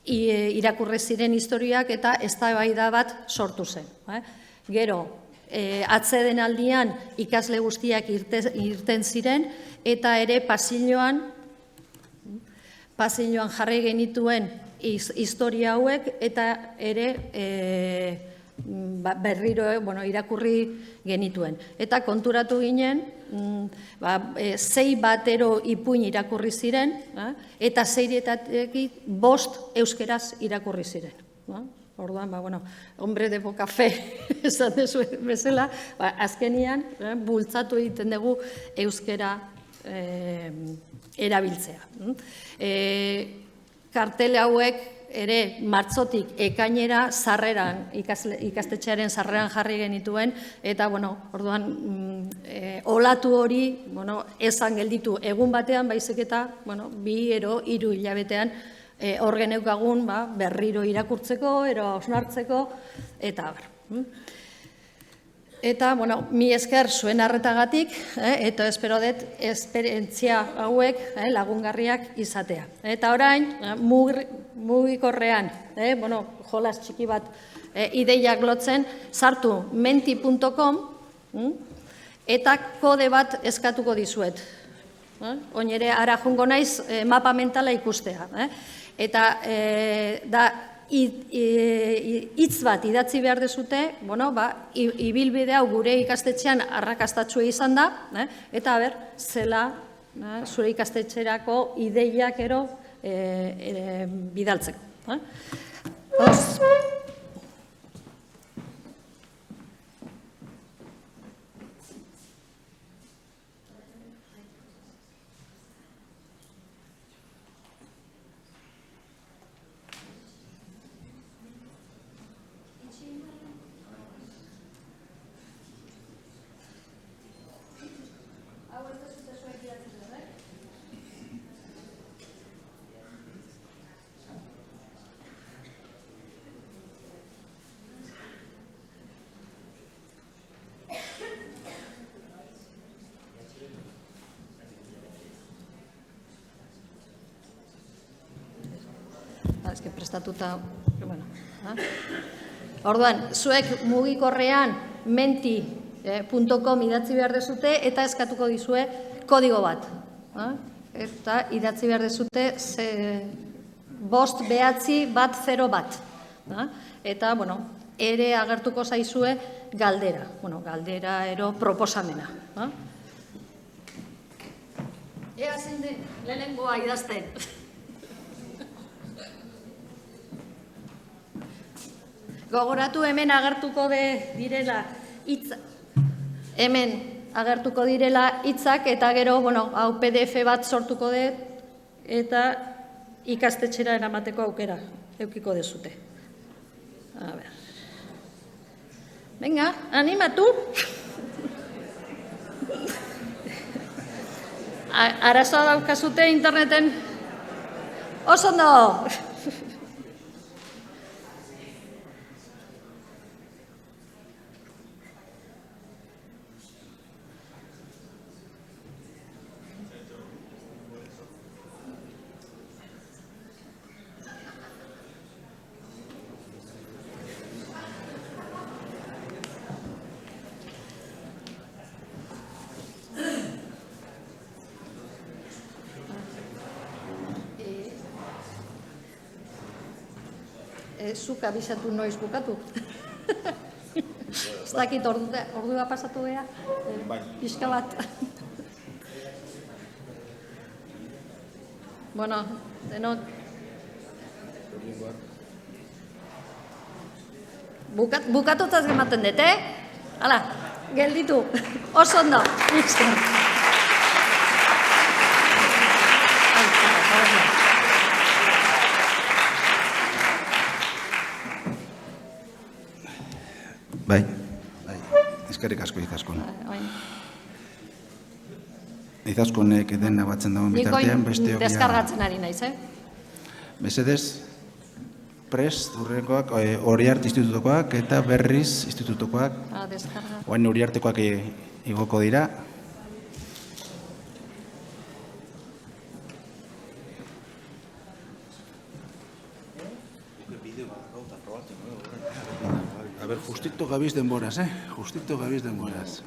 Speaker 6: irakurri ziren historiak eta eztabaida bat sortu zen. Gero, atsedenaldian ikasle guztiak irten ziren eta ere pasilloan jarri genituen historia hauek eta ere berriro irakurri genituen. Eta konturatu ginen, 6 batero ipuin irakurri ziren eta 6-etatik 5 euskeraz irakurri ziren. Orduan, hombre de boca fe esan dezu bezala, azkenian bultzatu egiten dugu euskera erabiltzea. Kartele hauek ere martxotik ekainera sarreran, ikastetxearen sarreran jarri genituen, eta orduan olatu hori esan gelditu egun batean, baizik eta 2-3 hilabetean hor geneukagun berriro irakurtzeko, ero hausnartzeko, eta Eta, mi esker zuen arretagatik, eta espero dut esperientzia hauek lagungarriak izatea. Eta orain, mugikorrean, jolas txiki bat ideiak lotzen, sartu menti.com eta kode bat eskatuko dizuet. Oin ere, ara jungo naiz mapa mentala ikustea. Eta da hitz bat idatzi behar dezute, ibilbide hau gure ikastetxean arrakastatsua izan da, eta zela zure ikastetxerako ideiak ero bidaltzeko. eske prestatuta, bueno. Orduan, zuek mugikorrean menti.com idatzi behar dezute eta eskatuko dizue kodigo bat. Eta idatzi behar dezute 5-9-1-0. Eta, bueno, ere agertuko zaizue galdera. Bueno, galdera ero proposamena. Ea zein den, lehenengoa idazten. Gogoratu hemen agertuko direla hitzak. Hemen agertuko direla hitzak eta gero, bueno, hau PDF bat sortuko dut eta ikastetxera eramateko aukera eukiko dezute. A ber. Venga, animatu. Arazoa daukazute interneten. Oso ondo. Zuk abisatu noiz bukatu. Ez dakit ordua pasatu beha, pixka bat. Bueno, denok. Bukatutaz gematen dut, Hala, gelditu. Oso ondo.
Speaker 1: Bai, eskerrik asko Izaskun. Izaskunek dena batzen dagoen bitartean, besteok ja...
Speaker 6: Deskargatzen ari naiz,
Speaker 1: Mesedez, prest, urrengoak, Uriarte institutukoak eta Berriz institutukoak. Oain Uriartekoak igoko dira. A ver, justito gabiz denboraz, Justito gabiz denboraz.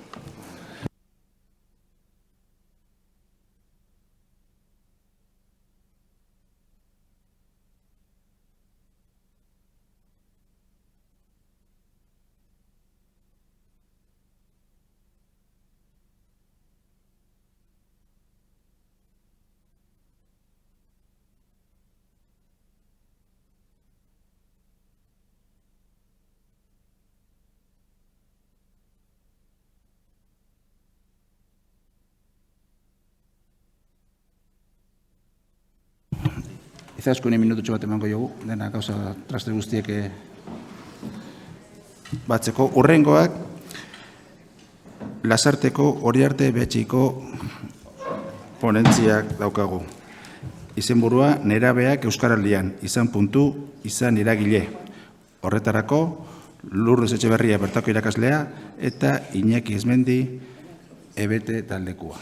Speaker 1: Izaskuni minututxo bat emango jogu, dena gauza traste guztiek batzeko. Urrengoak, Lasarteko Uriarte Behetxiko ponentziak daukagu. Izenburua, nerabeak Euskaraldian, izan iragile. Horretarako, Lurdes Etxeberria bertako irakaslea eta Iñaki Ezmendi ebete taldekua.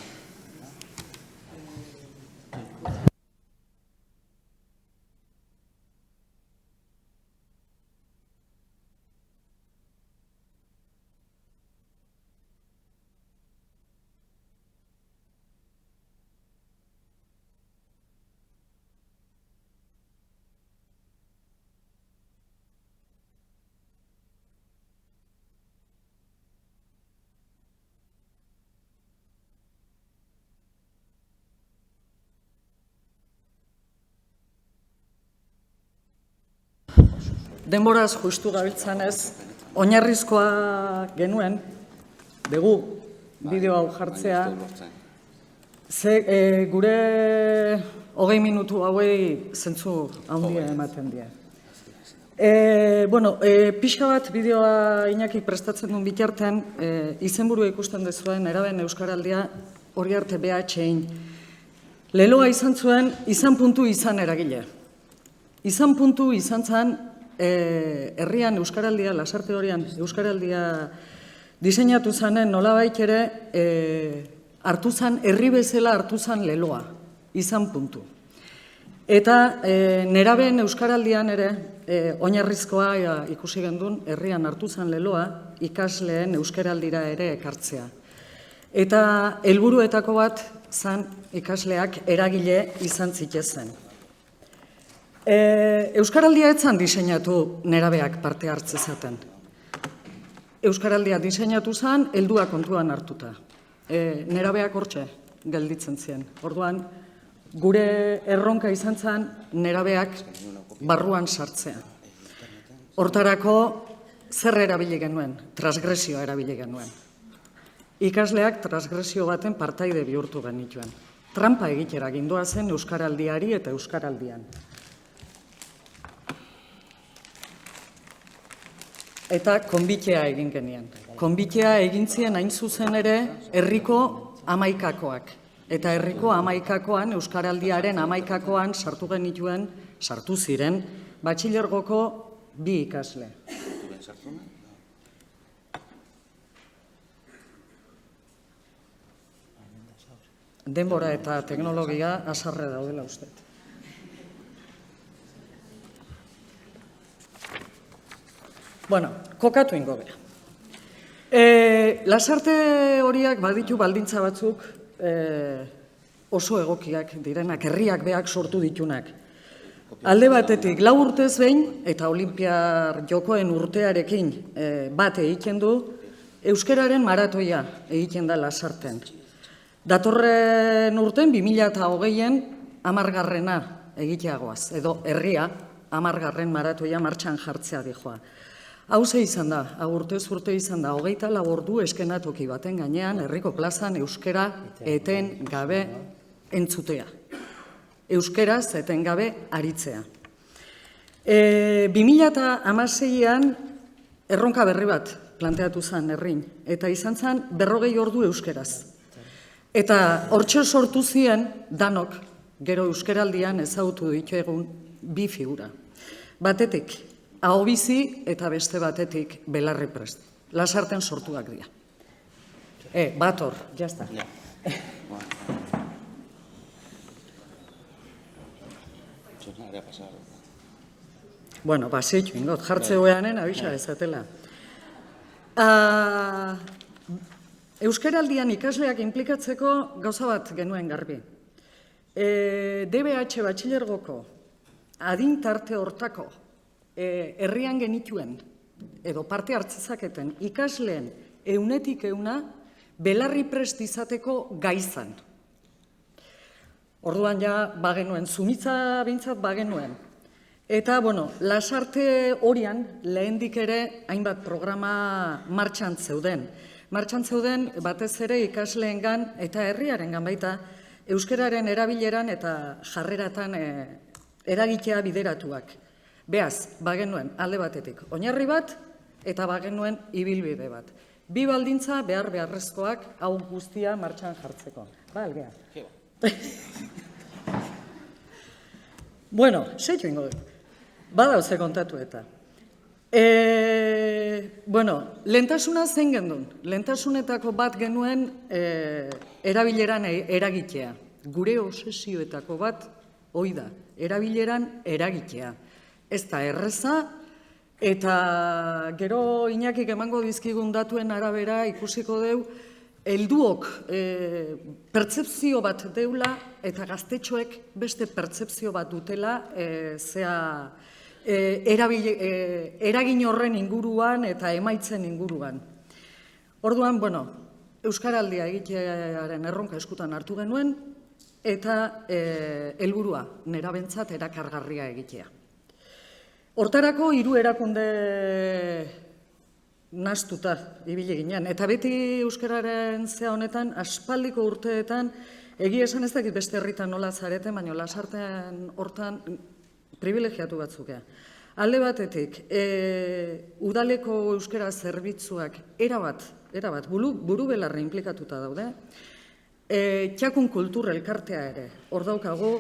Speaker 7: denboraz justu gabiltzanez, oinarrizkoa genuen, dugu bideo hau jartzea, ze gure 20 minutu hauei zentzu handia ematen dira. Pixka bat bideoa Iñaki prestatzen duen bitartean, izenburua ikusten dezuen Neraben Euskaraldia hori arte BH-in. Leloa izan zuen, izan puntu izan eragile. Izan puntu izan zen, herrian Euskaraldia, Lasarte horian Euskaraldia diseinatu zanen nolabait ere hartu zen, herri bezala hartu zen leloa, izan puntu. Eta Neraben Euskaraldian ere, oinarrizkoa ikusi gendun, herrian hartu zen leloa, ikasleen Euskaraldira ere ekartzea. Eta helburuetako bat zen ikasleak eragile izan zitezen. Euskaraldia ez zen diseinatu nerabeak parte hartzezaten. Euskaraldia diseinatu zen, heldua kontuan hartuta. Nerabeak hortxe gelditzen ziren. Orduan, gure erronka izan zen nerabeak barruan sartzea. Hortarako zer erabili genuen? Transgresioa erabili genuen. Ikasleak transgresio baten partaide bihurtu genituen. Trampa egitera gindoa zen Euskaraldiari eta Euskaraldian. Eta konbitea egin genien. Konbitea egin zien hain zuzen ere herriko 11koak. Eta herriko 11koan, Euskaraldiaren 11koan sartu ziren, batxilergoko 2 ikasle. Denbora eta teknologia azarre daudela uste. Kokatu ingo bera. Lasarte horiak baditu baldintza batzuk oso egokiak direnak, herriak beak sortu ditunak. Alde batetik, 4 urtez behin, eta Olinpiar Jokoen urtearekin bat egiten du, euskararen maratoia egiten da Lasarten. Datorren urten, 2020en 10. egiteagoaz, edo herria 10. maratoia martxan jartzea dijoa. Hauze izan da, urtez urte izan da, 24 ordu eskenatoki baten gainean, herriko plazan euskara eten gabe entzutea. Euskeraz eten gabe aritzea. 2016an erronka berri bat planteatu zen herrin, eta izan zen 40 ordu euskeraz. Eta hortxe sortu ziren danok, gero euskaraldian ezagutu ditu egun 2 figura. Batetik, ahobizi eta beste batetik belarri prest. Lasarten sortuak dira. Bator, jazta. Basitxu ingot, jartze hoeanen abisa ezatela. Euskaraldian ikasleak inplikatzeko gauza bat genuen garbi. DBH batxilergoko adin tarte hortako herrian genituen, edo parte hartzezaketen ikasleen 100% belarri prest izateko gaizan. Orduan ja bagenuen, zumitza bintzat bagenuen. Eta, Lasarte horian lehendik ere hainbat programa martxan zeuden. Martxan zeuden batez ere ikasleengan eta herriarengan baita euskararen erabileran eta jarreratan eragitea bideratuak. Beaz, bagenuen alde batetik oinarri bat eta bagenuen ibilbide bat. 2 baldintza beharrezkoak hau guztia martxan jartzeko. Algea. Seitu ingo dut. Badauze kontatu eta. Lehentasuna zein gendun. Lehentasunetako bat genuen erabileran eragitea. Gure obsesioetako bat hoi da. Erabileran eragitea. Ez da erreza, eta gero Iñakik emango dizkigun datuen arabera ikusiko deu, helduok pertzepzio bat deula eta gaztetxoek beste pertzepzio bat dutela eragin horren inguruan eta emaitzen inguruan. Orduan, Euskaraldia egitearen erronka eskutan hartu genuen eta helburua nerabentzat erakargarria egitea. Hortarako 3 erakunde nahastuta ibili ginen, eta beti euskararen zea honetan, aspaldiko urteetan, egia esan ez dakit beste herritan nola zareten, baina Lasartean hortan privilegiatu batzukea. Alde batetik, udaleko euskara zerbitzuak erabat, buru belarra implikatuta daude, Txakun Kultur Elkartea ere, hor daukagu,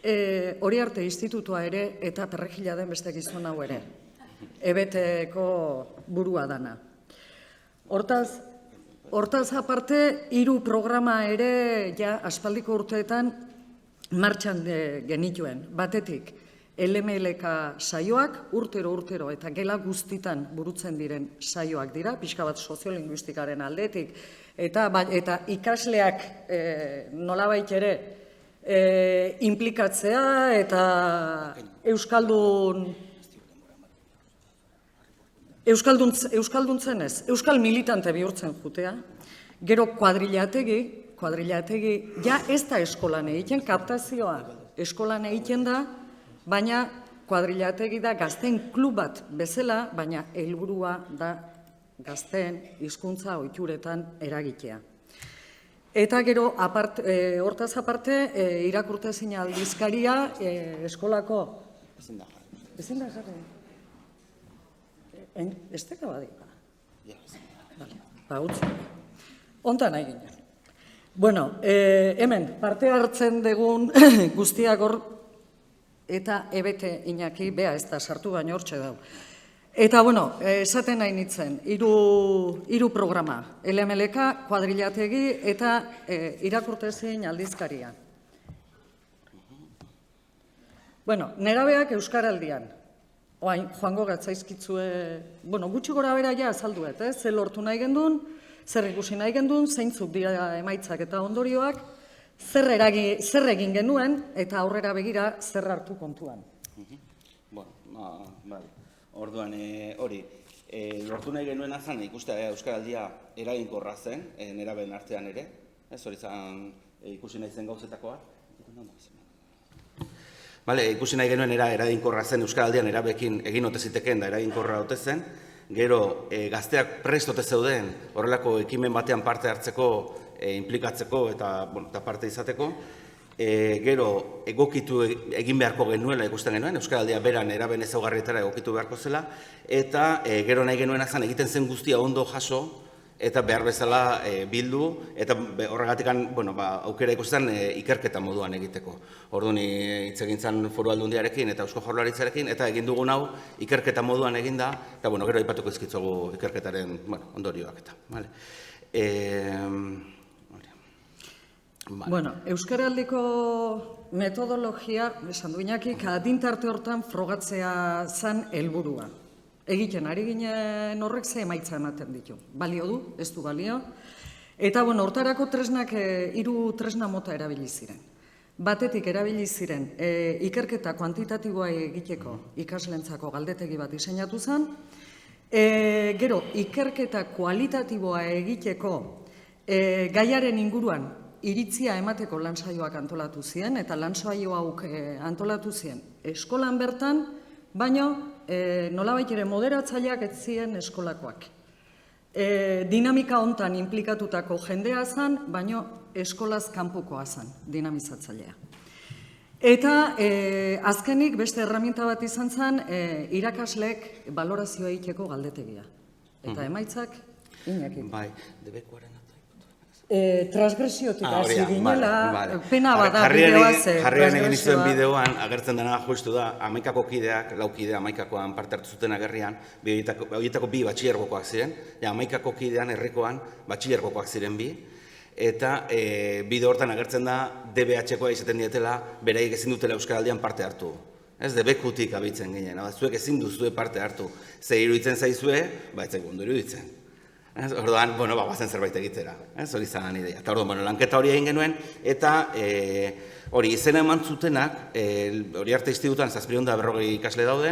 Speaker 7: Oriarte Institutua ere, eta Perrejila den beste gizon hau ere, EBT-ko burua dana. Hortaz aparte, 3 programa ere, ja, aspaldiko urteetan, martxan genituen. Batetik, LMLK saioak, urtero eta gela guztitan burutzen diren saioak dira, pixka bat soziolinguistikaren aldetik, eta ikasleak nolabait ere implikatzea eta euskalduntzen ez, euskal militante bihurtzen jutea, gero kuadrilategi, ja ez da eskolan egiten, kaptazioa eskolan egiten da, baina kuadrilategi da gazteen klub bat bezala, baina helburua da gazteen hizkuntza ohituretan eragitea. Eta gero, hortaz aparte, irakurtezina aldizkaria eskolako... Ezin da jarri? Ez teka badika? Ba, utzi. Ontan nahi ginen. Bueno, hemen, parte hartzen dugun guztiak hor, eta EBT Iñaki, bea ez da sartu baina hortxe dau. Eta, bueno, esaten nahi nintzen, 3 programa, LMLK, kuadrilategi eta irakurtezin aldizkaria. Bueno, nerabeak euskaraldian, oain, joango gatzaizkitzue, bueno, gutxi gora bera ja azalduet, zer lortu nahi gendun, zer ikusi nahi gendun, zeintzuk dira emaitzak eta ondorioak, zer egin genuen eta aurrera begira zer hartu kontuan.
Speaker 1: Bueno, bai. Orduan, hori, lortu nahi genuen azan ikustea euskaraldia eraginkorra zen, nerabeen artean ere, hori zan ikusi nahi zen gauzetakoa. Ikusi nahi genuen eraginkorra zen euskaraldian erabekin egin ote zitekeen da eraginkorra ote zen, gero gazteak prest ote zeuden horrelako ekimen batean parte hartzeko, implikatzeko eta parte izateko, gero egokitu egin beharko genuela ikusten genuen, euskaraldia beran eraben ezaugarrietara egokitu beharko zela, eta gero nahi genuen azan egiten zen guztia ondo jaso, eta behar bezala bildu, eta horregatik aukera ikusten ikerketa moduan egiteko. Orduan hitz egin zen Foru Aldundiarekin eta Eusko Jaurlaritzarekin, eta egin dugun hau ikerketa moduan eginda, eta gero aipatuko izkitzugu ikerketaren ondorioak eta.
Speaker 7: Bueno, euskaraldiko metodologia, esan du Iñakik, adintarte hortan frogatzea zan helburua. Egiten ari ginen horrek ze emaitza ematen ditu. Balio du, ez du balio. Eta, hortarako tresnak 3 tresna mota erabili ziren. Batetik erabili ziren ikerketa kuantitatiboa egiteko ikaslentzako galdetegi bat diseinatu zen. Gero, ikerketa kualitatiboa egiteko gaiaren inguruan iritzia emateko lansaioak antolatu ziren, eta lansaio hauk antolatu ziren eskolan bertan, baina nolabait ere moderatzaileak ez ziren eskolakoak. Dinamika hontan implikatutako jendea zen, baina eskolaz kanpokoa zen dinamizatzailea. Eta azkenik beste erraminta bat izan zen irakasleek balorazioa egiteko galdetegia. Eta emaitzak, Iñaki.
Speaker 1: Bai, debekuaren
Speaker 7: transgresiotik hasi ginela, pena bada bideoa ze.
Speaker 1: Jarrian egin izuen bideoan, agertzen dena justu da, 11ko kideak, 4 kide 11koan parte hartu zuten agerrian, horietako 2 batxilergokoak ziren, 11ko kidean, herrikoan, batxilergokoak ziren 2, eta bideo hortan agertzen da, DBH-koa izaten dietela, beraiek ezin dutela euskaraldian parte hartu. Ez debekutik abitzen ginen, zuek ezin duzue parte hartu, ze iruditzen zaizue, ez zaigu ondo iruditzen. Orduan, bazen zerbait egitera, hori zan ideia. Eta orduan, lanketa hori egin genuen, eta hori izena eman zutenak, hori arte institutuan 740 ikasle daude,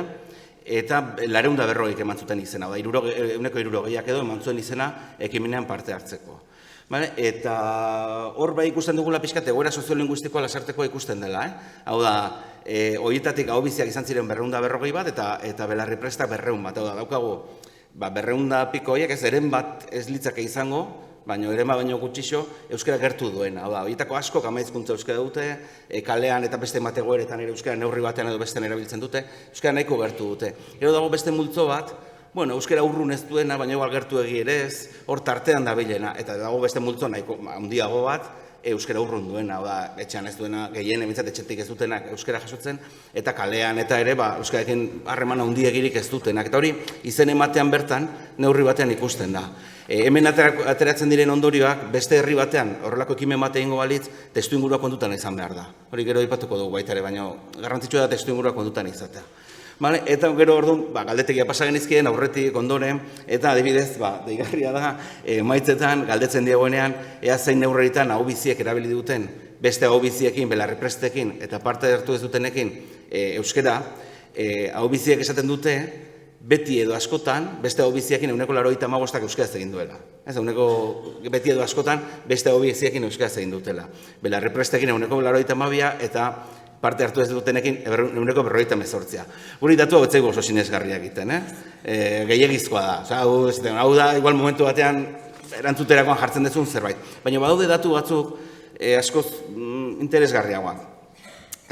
Speaker 1: eta 440 eman zuten izena, 160 edo eman zuen izena ekimenean parte hartzeko. Eta hor ikusten dugula pixkat egoera soziolinguistikoa Lasartekoa ikusten dela. Hau da,
Speaker 8: horietatik ahobiziak izan ziren 240 bat, eta belarri prestak 200 bat. Hau da, daukagu, 200 piko horiek, ez eren bat ez litzake izango, baina erema baino gutxixo euskara gertu duena. Hau da, horietako asko amaizkuntza euskara dute, kalean eta beste mategoeretan ere euskara neurri batean edo bestean erabiltzen dute, euskara nahiko gertu dute. Gero dago beste multzo bat, bueno, euskara urrun ez duena, baina igual gertu egi ere ez, hor tartean da bilena, eta dago beste multzo nahiko handiago bat, euskara urrun duena, etxean ez duena, gehien emintzat etxetik ez dutenak euskara jasotzen, eta kalean eta ere, euskararekin harreman handiegirik ez dutenak. Eta hori, izen ematean bertan, neurri batean ikusten da. Hemen ateratzen diren ondorioak, beste herri batean, horrelako ekimen bat egingo balitz, testu ingurua kontutan izan behar da. Hori gero aipatuko dugu baita ere, baina garrantzitsua da testu ingurua kontutan izatea. Eta gero orduan, galdetegia pasa genizkien, aurretik ondoren, eta adibidez, deigarria da, maitzetan, galdetzen diegoenean, ea zein neurritan ahobiziek erabili duten, beste ahobiziekin, belarri prestekin, eta parte hartu ez dutenekin euskara, ahobiziek esaten dute, beti edo askotan, beste ahobiziekin 95% euskaraz egin duela. Beti edo askotan, beste ahobiziekin euskaraz egin dutela. Belarri prestekin 92% eta parte hartu ez dutenekin 158. Guri datu hau etzaigu oso sinesgarria egiten, gehiagizkoa da. Hau da, igual momentu batean erantzuterakoan jartzen dezun zerbait. Baina badaude datu batzuk askoz interesgarriagoak.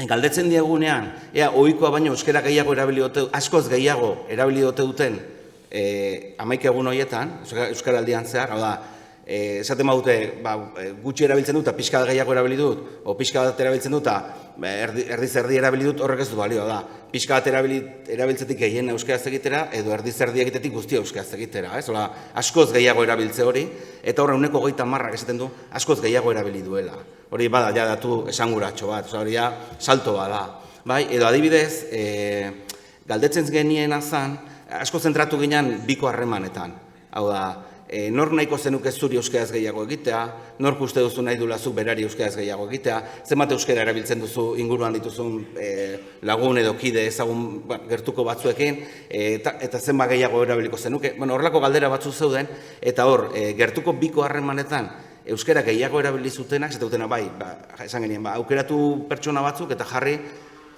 Speaker 8: Galdetzen diagunean, ohikoa baino euskara gehiago erabili dute, askoz gehiago erabili duten 11 egun horietan, euskaraldian zehar, hau da, esaten badute, gutxi erabiltzen dut, eta pixka gehiago erabili dut, o pixka bat erabiltzen dut, eta erdi-zerdi erabili dut, horrek ez du balio da. Pixka bat erabiltzetik gehien euskaraz egitera, edo erdi-zerdi egitetik guztia euskaraz egitera. Askoz gehiago erabiltze hori, eta horre 130 esaten du, askoz gehiago erabili duela. Hori bada, ja datu esanguratxo bat, hori ja salto bada. Edo adibidez, galdetzen genien azan, asko zentratu ginen biko harremanetan. Hau da, nor nahiko zenuke zuri euskaraz gehiago egitea, nork uste duzu nahi dula zu berari euskaraz gehiago egitea, zenbat euskara erabiltzen duzu inguruan dituzun lagun edo kide ezagun gertuko batzuekin, eta zenbat gehiago erabiliko zenuke. Horrelako galdera batzu zeuden, eta hor, gertuko biko harremanetan euskara gehiago erabili zutenak, zeta dutena esan genien, aukeratu pertsona batzuk eta jarri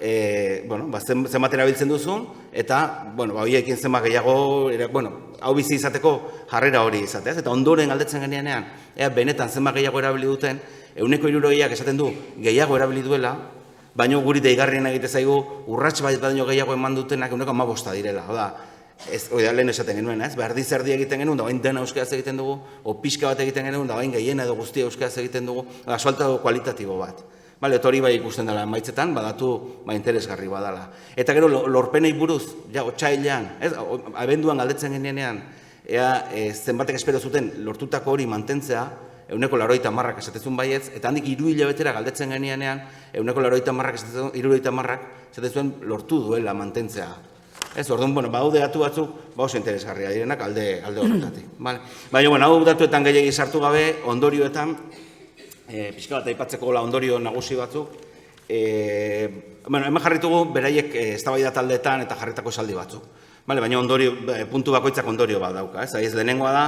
Speaker 8: zenbat erabiltzen duzun, eta horiekin zenbat gehiago, hau bizi izateko jarrera hori izateaz, eta ondoren galdetzen genean, benetan zenbat gehiago erabili duten, 160 esaten du gehiago erabili duela, baina guri deigarrien egite zaigu urrats bat baino gehiago eman dutenak 115 direla. Hori da, lehen esaten genuen, erdi-zerdi egiten genuen, da bain dena euskaraz egiten dugu, o pixka bat egiten genuen, da bain gehiena edo guztia euskaraz egiten dugu, sualtado kualitatibo bat. Eta hori bai ikusten dela maitzetan, badatu interesgarri badala. Eta gero, lorpenei buruz, otsailean, abenduan galdetzen genean, zenbatek espero zuten lortutako hori mantentzea, 180 esatezun baietz, eta handik 3 hilabetera galdetzen genean, 180 esatezuen lortu duela mantentzea. Orduan, badaude datu batzuk, oso interesgarria direnak alde horretatik. Baina, hau datuetan gehiagi sartu gabe, ondorioetan, pixka bat aipatzeko ondorio nagusi batzuk, hemen jarritugu beraiek eztabaida taldeetan eta jarritako esaldi batzuk. Baina puntu bakoitzak ondorio bat dauka. Lehenengoa da,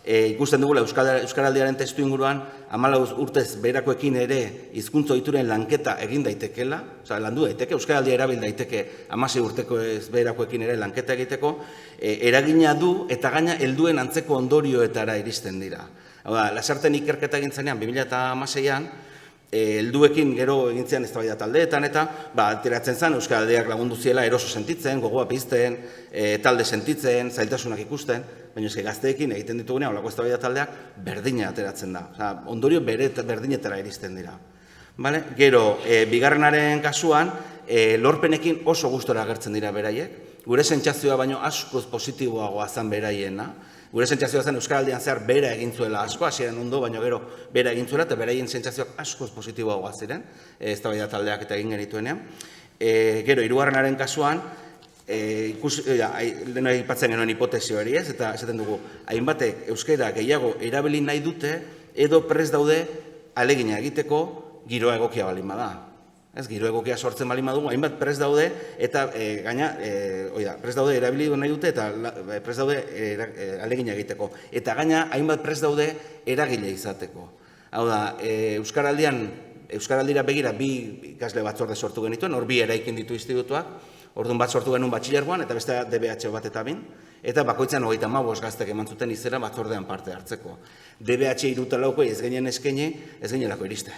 Speaker 8: ikusten dugula Euskaraldiaren testu inguruan 14 urtez beherakoekin ere hizkuntza ohituren lanketa egin daitekela, landu daiteke, Euskaraldia erabil daiteke 16 urteko beherakoekin ere lanketa egiteko, eragina du eta gaina helduen antzeko ondorioetara iristen dira. Lasarten ikerketa egin zenean 2016an, helduekin gero egin zean eztabaida taldeetan eta ateratzen zen Euskaraldiak lagundu ziela eroso sentitzen, gogoa pizten, talde sentitzen, zailtasunak ikusten, baina gazteekin egiten ditugunean, holako eztabaida taldeak berdina ateratzen da. Ondorio berdinetara iristen dira. Gero, bigarrenaren kasuan, lorpenekin oso gustora agertzen dira beraiek, gure sentsazioa baino askoz positiboagoa zen beraiena, gure sentsazioa zen Euskaraldian zehar bera egin zuela asko, hasieran ondo, baina gero bera egin zuela, eta beraien sentsazioak askoz positiboagoa ziren, eztabaida taldeak eta egin genituenean. Gero, hirugarrenaren kasuan, lehen aipatzen genuen hipotesi hori ez, eta esaten dugu, hainbatek euskara gehiago erabili nahi dute, edo prest daude ahalegina egiteko giroa egokia balin bada. Giro egokia sortzen balin badugu, hainbat prest daude, eta gaina, prest daude erabili nahi dute, eta prest daude ahalegina egiteko. Eta gaina, hainbat prest daude eragile izateko. Hau da, Euskaraldian Euskaraldira begira bi ikasle batzorde sortu genituen, hor bi eraikin ditu institutuak, orduan bat sortu genuen batxilergoan, eta beste DBH bat eta bin, eta bakoitzan 35 gaztek eman zuten izera batzordean parte hartzeko. DBH 34 ez ginen eskaini, ez ginelako iriste.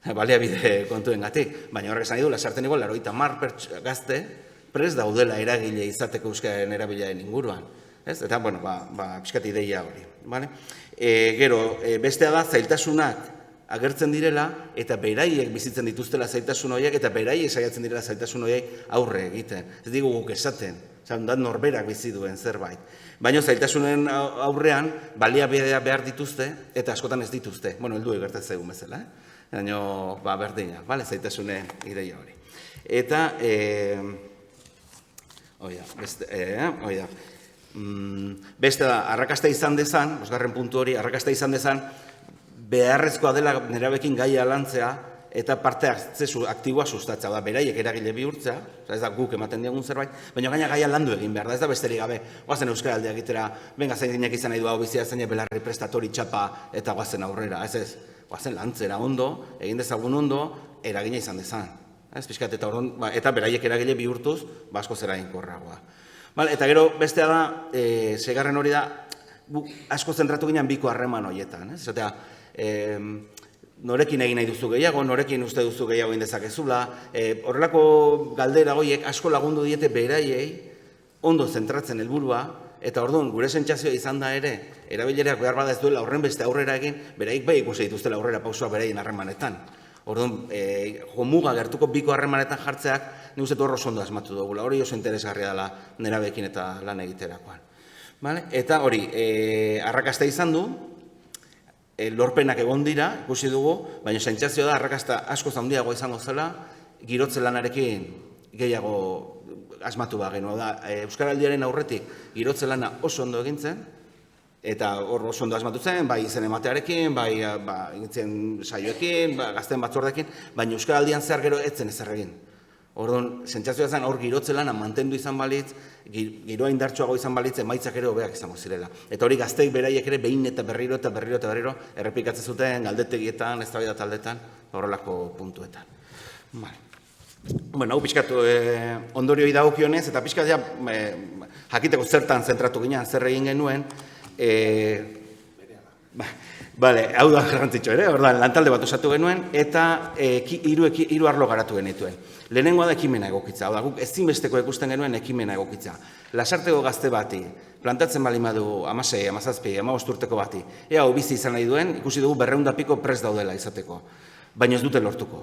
Speaker 8: Baliabide kontuengatik, baina horrek esan nahi du, lasarten igual, 80 gazte prest daudela eragile izateko euskararen erabilearen inguruan. Eta, bueno, pixkat ideia hori. Gero, bestea da, zailtasunak agertzen direla, eta beraiek bizitzen dituztela zailtasun horiek, eta beraiek saiatzen direla zailtasun horiek aurre egiten. Ez digu guk esaten, da norberak bizi duen zerbait. Baina zailtasunen aurrean, baliabidea behar dituzte, eta askotan ez dituzte. Bueno, heldu egertatzen egun bezala, baina berdina, zailtasunen ideia hori. Eta, beste da, arrakasta izan dezan, bosgarren puntu hori, arrakasta izan dezan, beharrezkoa dela nerabekin gaia lantzea eta parte hartze aktiboa sustatzea, da beraiek eragile bihurtzea, ez da guk ematen diagun zerbait, baina gaina gaia landu egin behar da, ez da besterik gabe, goazen euskaraldea egitera, benga zeinek izan nahi du hau bizia, zeinek belarri prestatori txapa eta goazen aurrera, ez, goazen lantzera ondo, egin dezagun ondo, eragina izan dezan, ez, pixkat, eta beraiek eragile bihurtuz, asko zera inkorragoa. Eta gero, bestea da, segarren hori da, asko zentratu ginen biko harreman horietan, ez, norekin egin nahi duzu gehiago, norekin uste duzu gehiago indezakezula, horrelako galdera horiek asko lagundu diete beraiei ondo zentratzen helburua, eta orduan gure sentsazioa izan da ere, erabilerak behar bada ez duela horren beste aurrera egin, beraiek bai ikusi dituztela aurrera pausua beraien harremanetan. Orduan, jomuga gertuko biko harremanetan jartzeak, nik uste horro ondo asmatu dugula, hori oso interesgarria dela nerabekin eta lan egiterakoan. Eta hori, arrakasta izan du, lorpenak egon dira, ikusi dugu, baina sentsazioa da, arrakasta asko handiago izango zela, girotze lanarekin gehiago asmatu bagenu. Euskaraldiaren aurretik girotze lana oso ondo egintzen, eta hor oso ondo asmatu zen, bai izen ematearekin, bai egintzen saioekin, gazten batzordekin, baina euskaraldian zehar gero etzen ezer egin. Orduan, sentsazioa zen hor girotze lana mantendu izan balitz, giroa indartsuago izan balitz, emaitzak ere hobeak izango zirela. Eta hori gazteik beraiek ere behin eta berriro errepikatzen zuten galdetegietan, eztabaida taldetan, horrelako puntuetan. Hau pixkatu ondorioi dagokionez, eta pixkat jakiteko zertan zentratu ginen, zer egin genuen, hau da garrantzitsu ere, lantalde bat osatu genuen, eta hiru arlo garatu genituen. Lehenengoa da ekimena egokitza, hau da, guk ezinbesteko ikusten genuen ekimena egokitza. Lasarteko gazte bati, plantatzen bali madu 16, 17, 15 urteko bati, ea bizi izan nahi duen, ikusi dugu 200 piko prest daudela izateko, baina ez dute lortuko.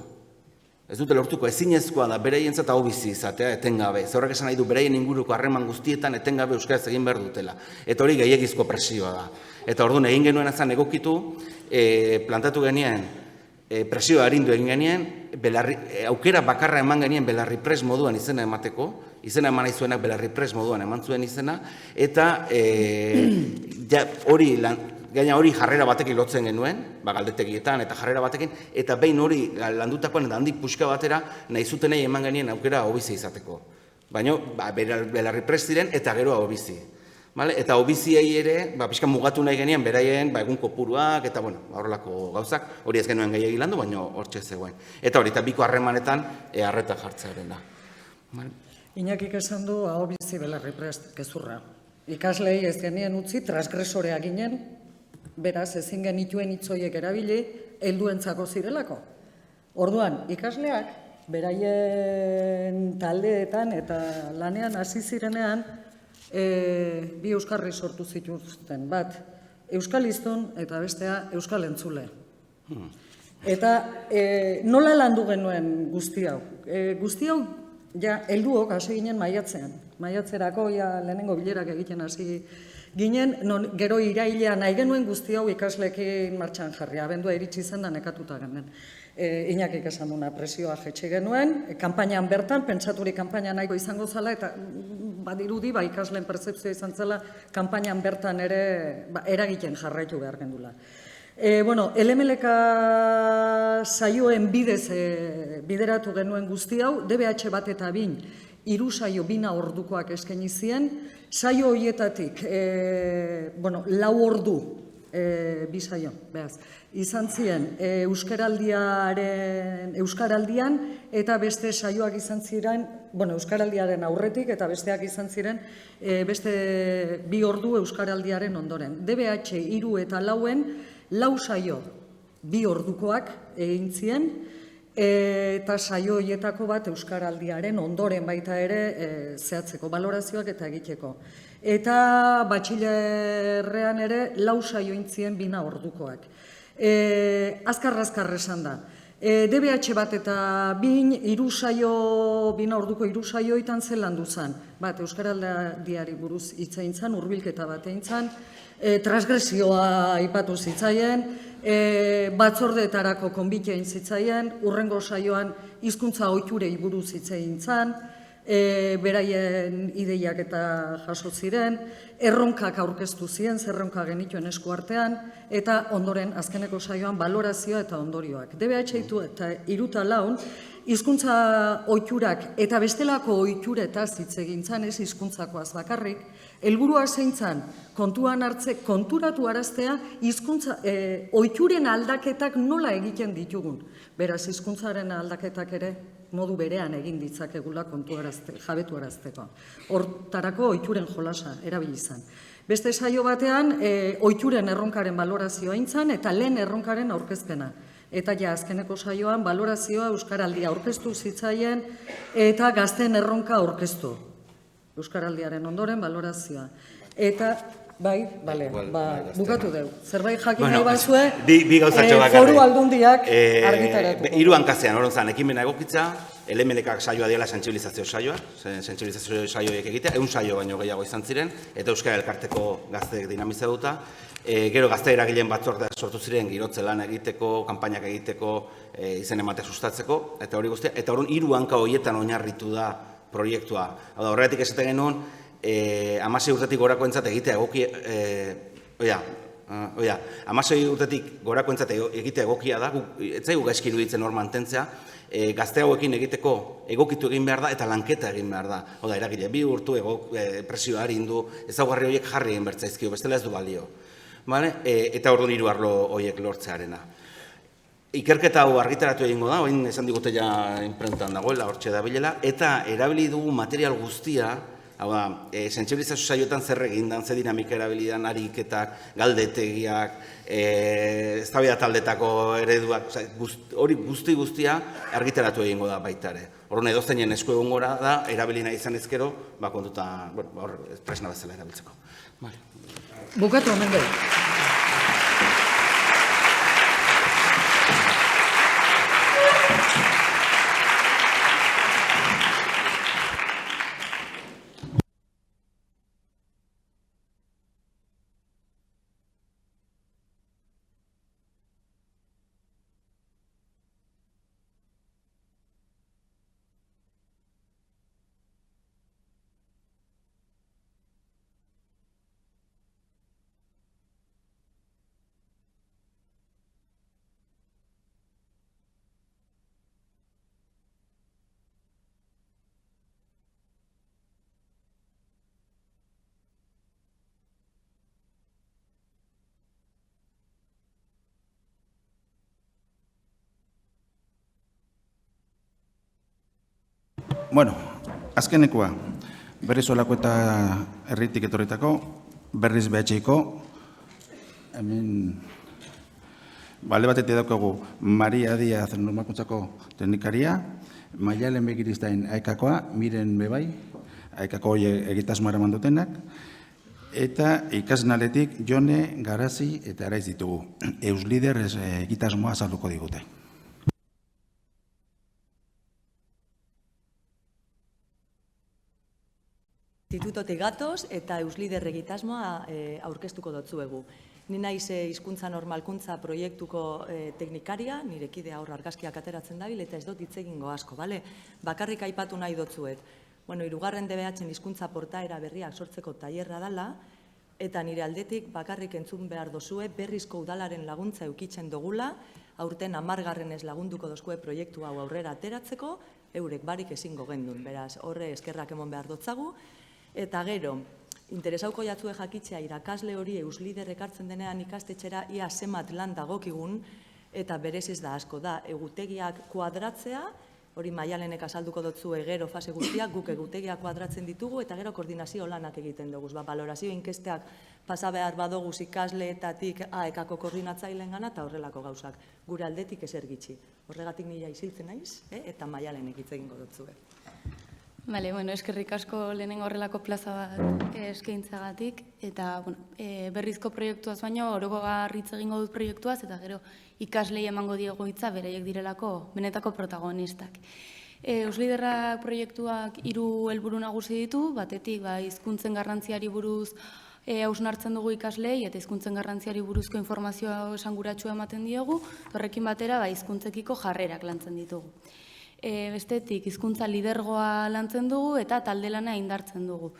Speaker 8: Ez dute lortuko, ezinezkoa da bereientzat hau bizi izatea etengabe. Horrek esan nahi du bereien inguruko harreman guztietan etengabe euskaraz egin behar dutela. Eta hori gehiagizko presioa da. Eta orduan egin genuen azan egokitu, plantatu genien, presioa arindu egin genien, aukera bakarra eman genien belarri pres moduan izena emateko, izena eman nahi zuenak belarri pres moduan eman zuen izena, eta hori jarrera batekin lotzen genuen, galdetegietan eta jarrera batekin, eta behin hori landutakoan eta handik puxka batera nahi zutenei eman genien aukera hobizi izateko. Baina belarri pres ziren eta gero hobizi. Eta hobiziei ere, pixka mugatu nahi genien, beraien egun kopuruak eta horrelako gauzak, hori ez genuen gehiagi landu, baina hortxe zegoen. Eta hori, eta biko harremanetan harreta jartzearen da.
Speaker 7: Iñakik esan du, hobizi belarri prest, gezurra. Ikaslei ez genien utzi, transgresorea ginen, beraz, ezin genituen hitzoiek erabili, helduentzako zirelako. Orduan, ikasleak, beraien taldeetan eta lanean hasi zirenean, bi euskarri sortu zituzten, bat euskal hiztun eta bestea euskal entzule. Eta nola landu genuen guzti hau? Guzti hau, helduok hasi ginen maiatzean. Maiatzerako lehenengo bilerak egiten hasi ginen, gero irailean nahi genuen guzti hau ikasleekin martxan jarri, abendua iritsi zen da nekatuta genen. Iñakik esan duna presioa jetxe genuen, kanpainan bertan, pentsaturik kanpaina nahiko izango zela, eta badirudi, ikasleen pertzepzioa izan zela, kanpainan bertan ere eragiten jarraitu behar gendula. LMLK saioen bidez bideratu genuen guzti hau, DBH bat eta 3 saio 2 ordukoak eskaini zien, saio horietatik 4 ordu bi saio, behaz. Izan ziren Euskaraldian eta beste saioak izan ziren, Euskaraldiaren aurretik eta besteak izan ziren beste 2 ordu Euskaraldiaren ondoren. DBH 3 eta 4en 4 saio 2 ordukoak egin ziren, eta saio horietako bat Euskaraldiaren ondoren baita ere zehatzeko, balorazioak eta egiteko. Eta batxilerrean ere 4 saio intzien 2 ordukoak. Azkar esan da. DBH bat eta 2 saio, 2 orduko 3 saioetan zer landu zen. Bat, Euskaraldiari buruz hitz egin zen, hurbilketa bat egin zen, transgresioa aipatu zitzaien, batzordeetarako konbite egin zitzaien, hurrengo saioan hizkuntza ohiturei buruz hitz egin zen, beraien ideiak eta jaso ziren, erronkak aurkeztu ziren, zerronka genituen esku artean, eta ondoren azkeneko saioan balorazioa eta ondorioak. DBH eta 3 eta 4 hizkuntza ohiturak eta bestelako ohituretaz hitz egin zen, ez hizkuntzakoaz bakarrik, helburua zein zen konturatu araztea hizkuntza ohituren aldaketak nola egiten ditugun. Beraz, hizkuntzaren aldaketak ere modu berean egin ditzakegula jabetu arazteko. Hortarako ohituren jolasa erabili izan. Beste saio batean, ohituren erronkaren balorazioa intzan eta lehen erronkaren aurkezpena. Eta ja, azkeneko saioan, balorazioa Euskaraldia aurkeztu zitzaien eta gazteen erronka aurkeztu. Euskaraldiaren ondoren, balorazioa. Eta, bai, bukatu dugu. Zerbait jakin nahi bazue, foru aldundiak argitaratuko.
Speaker 8: 3 hankazean, horon zan, ekimena egokitza, elemenekak saioa diela sentsibilizazio saioa, sentsibilizazio saioek egitea, 100 saio baino gehiago izan ziren, eta Euskara Elkarteko gazteek dinamiza duta. Gero gazte eragileen batzordea sortu ziren girotze lan egiteko, kanpainak egiteko, izen ematea sustatzeko, eta hori guztia. Eta horren 3 hanka horietan oinarritu da proiektua. Hau da, horregatik esaten genuen, 16 urtetik gorakoentzat egitea egokia, 16 urtetik gorakoentzat egitea egokia da, ez zaigu gaizki iruditzen hor mantentzea, gazte hauekin egiteko egokitu egin behar da eta lanketa egin behar da. Hau da, eragile bihurtu, presioa arindu, ezaugarri horiek jarri egin bertzaizkio, bestela ez du balio. Eta orduan 3 arlo horiek lortzearena. Ikerketa hau argitaratu egingo da, orain esan digute ja inprentan dagoela, hortxe da bilela, eta erabili dugu material guztia, hau da, sentsibilizazio saioetan zer egin dan, ze dinamika erabilidan, ariketak, galdetegiak, eztabaida taldetako ereduak, hori guztia argitaratu egingo da baita ere. Horren edozeinen esku egon gora da, erabili nahi izan ezkero, kontuta, hor, tresna bezala erabiltzeko.
Speaker 7: Bukatu omen dugu.
Speaker 1: Bueno, azkenekoa, berriz olako eta herritik etorritako, berriz BH-iko, hemen, balde batetik daukagu Maria Díaz Normalkuntzako teknikaria, Maialen Begiriztain aekakoa, Miren Bebai, aekako egitasmoa eraman dutenak, eta ikasnaletik Jone, Garazi eta Araiz ditugu. Euslider egitasmoa azalduko digute.
Speaker 9: Institutotik gatoz eta Euslider egitasmoa aurkeztuko dotzuegu. Ni naiz hizkuntza normalkuntza proiektuko teknikaria, nire kidea hor argazkiak ateratzen dabil eta ez dut hitz egingo asko, bale? Bakarrik aipatu nahi dotzuet. Bueno, 3. DBH-en hizkuntza portaera berriak sortzeko tailerra dala eta nire aldetik bakarrik entzun behar dozue berrizko udalaren laguntza eukitzen dogula, aurten 10. lagunduko dozkue proiektu hau aurrera ateratzeko, eurek barik ezingo gendun, beraz, horre eskerrak emon behar dotzagu. Eta gero, interesauko jatzue jakitzea irakasle hori euslider ekartzen denean ikastetxera ia zenbat lan dagokigun, eta berez ez da asko da, egutegiak kuadratzea, hori Maialenek azalduko dutzu gero fase guztiak, guk egutegiak kuadratzen ditugu, eta gero koordinazio lanak egiten dugu. Balorazio inkesteak pasa behar badoguz ikasleetatik AEK-ko koordinatzaileen gana, eta horrelako gauzak. Gure aldetik ezer gitxi. Horregatik nila isiltzen naiz, eta Maialenek hitz egingo dutzu.
Speaker 10: Bale, eskerrik asko lehenengo horrelako plaza bat eskaintzagatik, eta berrizko proiektuaz baino, orokogar hitz egingo dut proiektuaz, eta gero ikaslei emango diego hitza beraiek direlako benetako protagonistak. Eusliderrak proiektuak 3 helburu nagusi ditu, batetik hizkuntzen garrantziari buruz hausnartzen dugu ikaslei, eta hizkuntzen garrantziari buruzko informazioa esanguratsua ematen diegu, horrekin batera hizkuntzekiko jarrerak lantzen ditugu. Bestetik, hizkuntza lidergoa lantzen dugu eta talde lana indartzen dugu.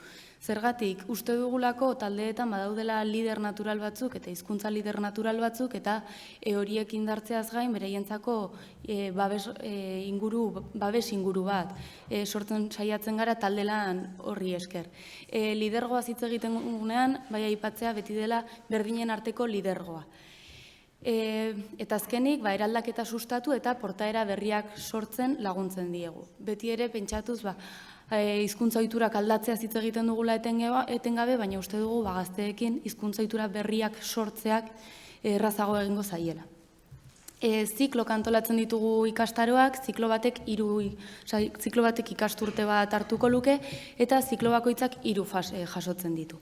Speaker 10: Zergatik, uste dugulako taldeetan badaudela lider natural batzuk eta hizkuntza lider natural batzuk, eta horiek indartzeaz gain beraientzako babes inguru bat sortzen saiatzen gara talde lan horri esker. Lidergoa hitz egiten gunean, bai aipatzea beti dela berdinen arteko lidergoa. Eta azkenik, eraldaketa sustatu eta portaera berriak sortzen laguntzen diegu. Beti ere, pentsatuz, hizkuntza ohiturak aldatzea hitz egiten dugula etengabe, baina uste dugu gazteekin hizkuntza ohitura berriak sortzeak errazago egingo zaiela. Zikloak antolatzen ditugu ikastaroak, ziklo batek ikasturte bat hartuko luke, eta ziklo bakoitzak 3 fase jasotzen ditu.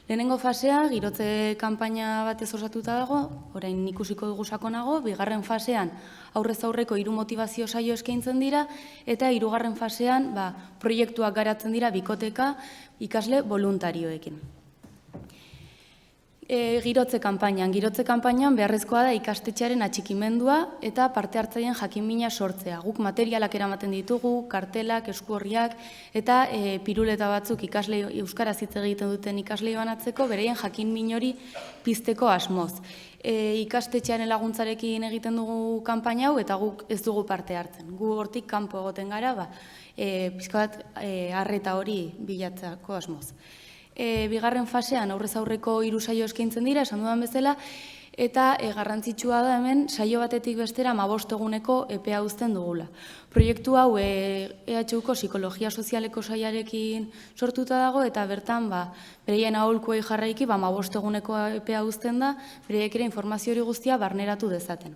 Speaker 10: Lehenengo fasea, girotze kanpaina batez osatuta dago, orain ikusiko dugu sakonago, 2. fasean aurrez aurreko 3 motivazio saio eskaintzen dira, eta 3. fasean proiektuak garatzen dira bikoteka ikasle voluntarioekin. Girotze kanpainan beharrezkoa da ikastetxearen atxikimendua eta parte hartzaileen jakinmina sortzea. Guk materialak eramaten ditugu, kartelak, eskuorriak eta piruleta batzuk ikasle euskaraz hitz egiten duten ikaslei banatzeko beraien jakinmin hori pizteko asmoz. Ikastetxearen laguntzarekin egiten dugu kanpaina hau eta guk ez dugu parte hartzen. Gu hortik kanpo egoten gara, pixka bat arreta hori bilatzeko asmoz. 2. fasean aurrez aurreko 3 saio eskaintzen dira, esan dudan bezala, eta garrantzitsua da hemen saio batetik bestera 15 eguneko epea uzten dugula. Proiektu hau EHUko psikologia sozialeko saiarekin sortuta dago, eta bertan bereien aholkuei jarraiki 15 eguneko epea uzten da, bereiek ere informazio hori guztia barneratu dezaten.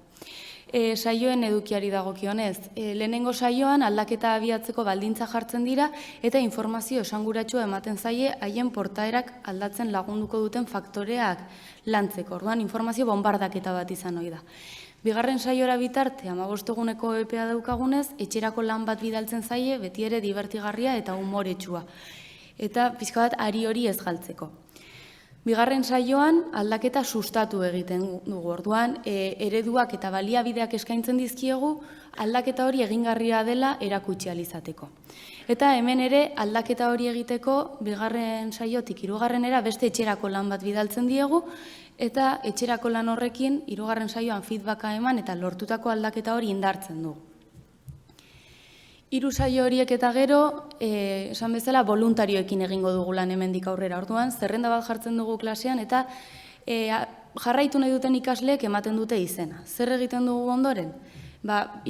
Speaker 10: Saioen edukiari dagokionez. Lehenengo saioan aldaketa abiatzeko baldintza jartzen dira eta informazio esanguratsua ematen zaie haien portaerak aldatzen lagunduko duten faktoreak lantzeko. Orduan, informazio bombardaketa bat izan ohi da. 2. saiora bitarte, 15 eguneko epea daukagunez, etxerako lan bat bidaltzen zaie, beti ere divertigarria eta umoretsua. Eta pixka bat ari hori ez galtzeko. 2. saioan aldaketa sustatu egiten dugu. Orduan, ereduak eta baliabideak eskaintzen dizkiegu, aldaketa hori egingarria dela erakutsi ahal izateko. Eta hemen ere aldaketa hori egiteko 2. saiotik 3. beste etxerako lan bat bidaltzen diegu, eta etxerako lan horrekin 3. saioan feedbacka eman eta lortutako aldaketa hori indartzen dugu. 3 saio horiek eta gero, esan bezala, voluntarioekin egingo dugu lan hemendik aurrera. Orduan, zerrenda bat jartzen dugu klasean eta jarraitu nahi duten ikasleek ematen dute izena. Zer egiten dugu ondoren?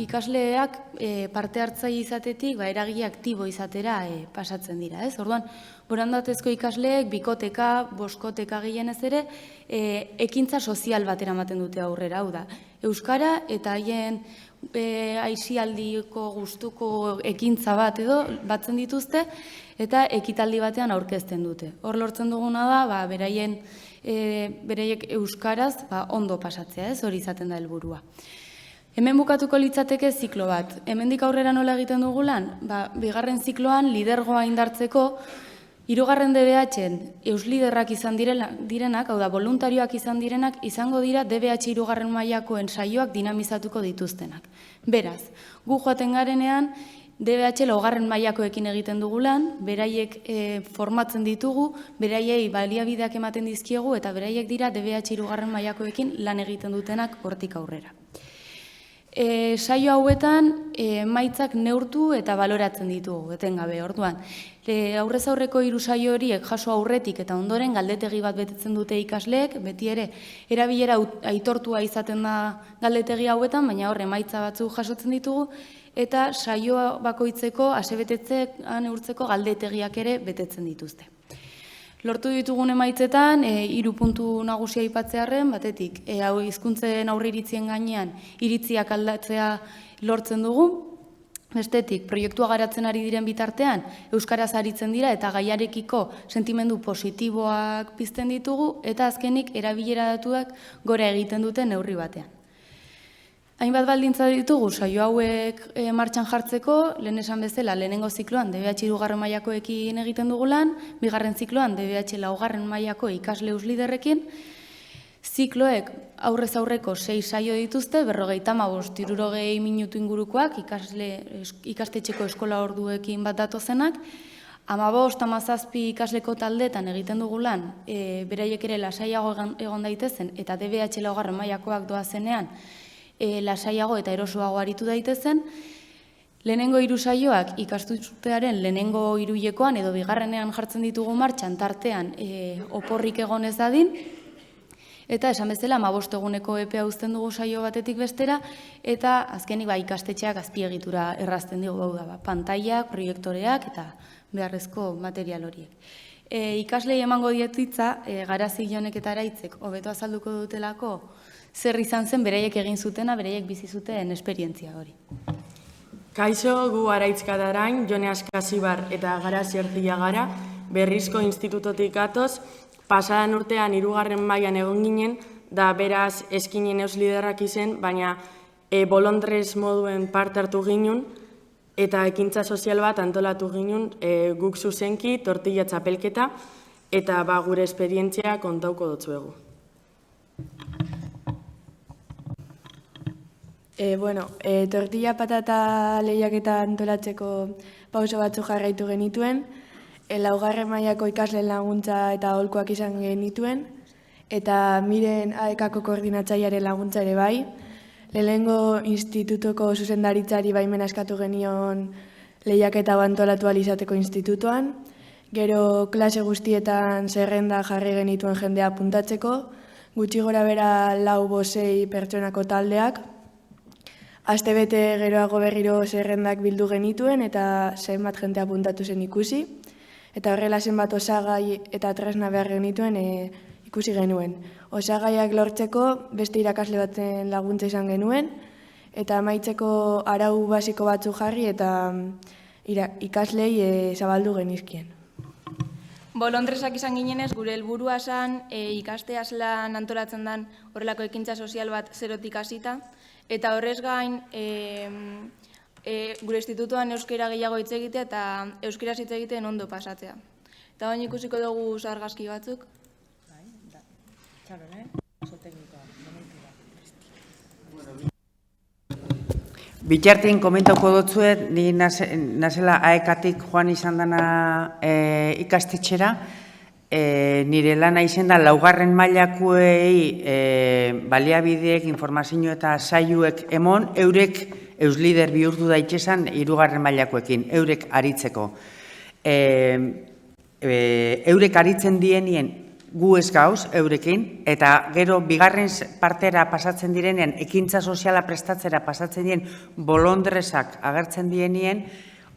Speaker 10: Ikasleak parte hartzaile izatetik eragile aktibo izatera pasatzen dira. Orduan, borondatezko ikasleek bikoteka, boskoteka gehienez ere, ekintza sozial bat eramaten dute aurrera. Hau da, euskara eta haien aisialdiko gustuko ekintza bat edo batzen dituzte eta ekitaldi batean aurkezten dute. Hor lortzen duguna da, beraiek euskaraz ondo pasatzea, hori izaten da helburua. Hemen bukatuko litzateke ziklo bat. Hemendik aurrera nola egiten dugu lan? 2. zikloan lidergoa indartzeko 3. DBH-en eusliderrak izan direnak, hau da, voluntarioak izan direnak, izango dira DBH 3. mailakoen saioak dinamizatuko dituztenak. Beraz, gu joaten garenean, DBH 4. mailakoekin egiten dugu lan, beraiek formatzen ditugu, beraiei baliabideak ematen dizkiegu, eta beraiek dira DBH 3. mailakoekin lan egiten dutenak hortik aurrera. Saio hauetan emaitzak neurtu eta baloratzen ditugu, etengabe, orduan. Aurrez aurreko 3 saio horiek jaso aurretik eta ondoren galdetegi bat betetzen dute ikasleek, beti ere erabilera aitortua izaten da galdetegi hauetan, baina hor emaitza batzuk jasotzen ditugu, eta saio bakoitzeko asebetetzean neurtzeko galdetegiak ere betetzen dituzte. Lortu ditugun emaitzetan, 3 puntu nagusia aipatzearren, batetik, hizkuntzen aurreiritzien gainean iritziak aldatzea lortzen dugu, bestetik, proiektua garatzen ari diren bitartean, euskaraz aritzen dira eta gaiarekiko sentimendu positiboak pizten ditugu, eta azkenik erabilera datuak gora egiten dute neurri batean. Hainbat baldintza ditugu saio hauek martxan jartzeko, lehen esan bezala, lehenengo zikloan DBH 2. mailakoekin egiten dugu lan, 2. zikloan DBH 4. mailako ikasle eusliderrekin, zikloek aurrez aurreko 6 saio dituzte, 55-60 minutu ingurukoak ikastetxeko eskola orduekin bat datozenak, 15-17 ikasleko taldeetan egiten dugu lan, beraiek ere lasaiago egon daitezen, eta DBH 4. mailakoak doazenean, lasaiago eta erosoago aritu daitezen. Lehenengo 3 saioak ikasturtearen lehenengo 3hilekoan edo 2. jartzen ditugu martxan tartean oporrik egon ez dadin, eta esan bezala 15 eguneko epea uzten dugu saio batetik bestera, eta azkenik ikastetxeak azpiegitura errazten digu da, pantailak, proiektoreak eta beharrezko material horiek. Ikaslei emango dietitza, Garazi Jonek eta Araitzek hobeto azalduko dutelako zer izan zen beraiek egin zutena, beraiek bizi zuten esperientzia hori.
Speaker 11: Kaixo, gu Araitz Kadarain, Jone Askasibar eta Garazi Ertzila gara, Berrizko institutotik gatoz, pasadan urtean 3. mailan egon ginen, da beraz eskinen eusliderrak izen, baina bolondrez moduen parte hartu ginen, eta ekintza sozial bat antolatu ginen guk zuzenki, tortilla txapelketa, eta gure esperientzia kontauko dotzuegu.
Speaker 4: Tortilla patata lehiaketa antolatzeko pauso batzu jarraitu genituen, 4. mailako ikasleen laguntza eta aholkuak izan genituen, eta Miren AEK-ko koordinatzailearen laguntza ere bai, lehenengo institutoko zuzendaritzari baimena eskatu genion lehiaketa antolatu ahal izateko institutoan, gero klase guztietan zerrenda jarri genituen jendea apuntatzeko, gutxi gora bera 4-5 pertsonako taldeak, astebete geroago berriro zerrendak bildu genituen eta zenbat jente apuntatu zen ikusi, eta horrela zenbat osagai eta tresna behar genituen ikusi genuen. Osagaiak lortzeko beste irakasle baten laguntza izan genuen, eta amaitzeko arau basiko batzu jarri eta ikaslei zabaldu genizkien.
Speaker 12: Bolondresak izan ginenez, gure helburua zen ikasteaz lan antolatzen den horrelako ekintza sozial bat zerotik hasita, eta horrez gain gure institutuan euskara gehiago hitz egitea eta euskaraz hitz egiten ondo pasatzea. Eta baina ikusiko dugu argazki batzuk.
Speaker 13: Bitartean komentauko dutzuet, ni nazela AEK-tik joan izan dana ikastetxera, nire lana izen da 4. mailakoei baliabideek, informazio eta saioek emon, eurek euslider bihurtu daitezan 3. mailakoekin, eurek aritzeko. Eurek aritzen dienien gu ez gauz, eurekin, eta gero 2. partera pasatzen direnean, ekintza soziala prestatzera pasatzen dien bolondresak agertzen dienien,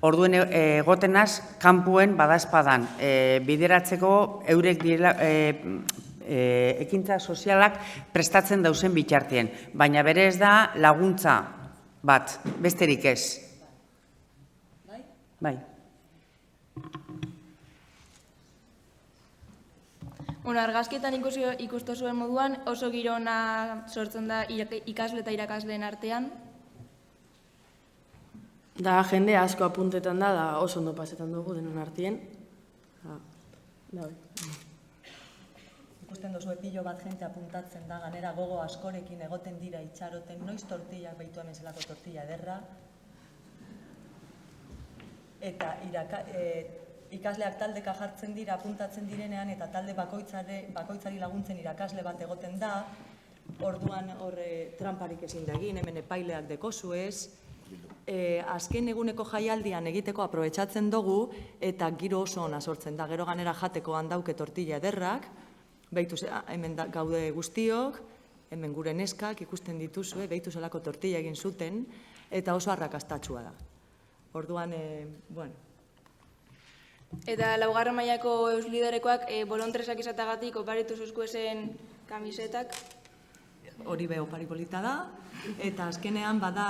Speaker 13: orduen egotenaz, kanpuen badazpadan, bideratzeko eurek direla ekintza sozialak prestatzen dauzen bitartien, baina bere ez da laguntza bat, besterik ez. Bai.
Speaker 12: Argazkietan ikustu zuen moduan oso giro ona sortzen da ikasle eta irakasleen artean.
Speaker 11: Da jende asko apuntetan da oso ondo pasetan dugu denon artien.
Speaker 9: Ikusten duzu epilo bat jente apuntatzen da, ganera gogo askorekin egoten dira itxaroten, noiz tortillak baitu amezelako tortilla ederra. Eta ikasleak taldeka jartzen dira, apuntatzen direnean, eta talde bakoitzari laguntzen irakasle bat egoten da, Orduan horre tramparik ezin da egin, hemen epaileak dekozu ez. Azken eguneko jaialdian egiteko aprobetxatzen dugu eta giro oso ona sortzen da. Gero ganera jateko handauke tortilla ederrak, behitu hemen gaude guztiok, hemen gure neskak ikusten dituzue, behitu zelako tortilla egin zuten, eta oso arrakastatxua da. Orduan, bueno.
Speaker 12: Eta laugarren mailako eusliderekoak bolontresak izatagatik oparitu zuzkuezen kamisetak.
Speaker 9: Hori be opari polita da, eta azkenean bada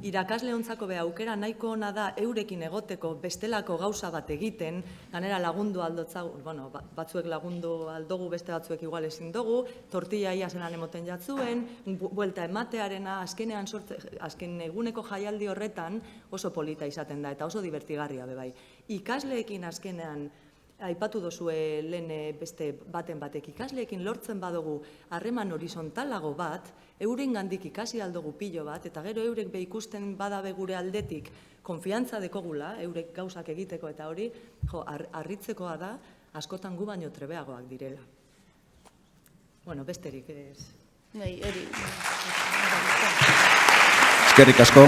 Speaker 9: irakasleontzako be aukera nahiko ona da eurekin egoteko bestelako gauza bat egiten, ganera lagundu aldotzagu, bueno, batzuek lagundu aldogu, beste batzuek igual ezin dugu, tortilla ia zelan emoten jatzuen, buelta ematearena, azken eguneko jaialdi horretan oso polita izaten da, eta oso divertigarria bebai. Ikasleekin azkenean, aipatu dozue lehen beste baten batek, ikasleekin lortzen badugu harreman horizontalago bat, euren gandik ikasi aldugu pilo bat, eta gero eurek be ikusten badabe gure aldetik konfiantza dekogula, eurek gauzak egiteko eta hori, harritzekoa da, askotan gu baino trebeagoak direla. Bueno, besterik ez.
Speaker 10: Bai, hori.
Speaker 1: Eskerrik asko.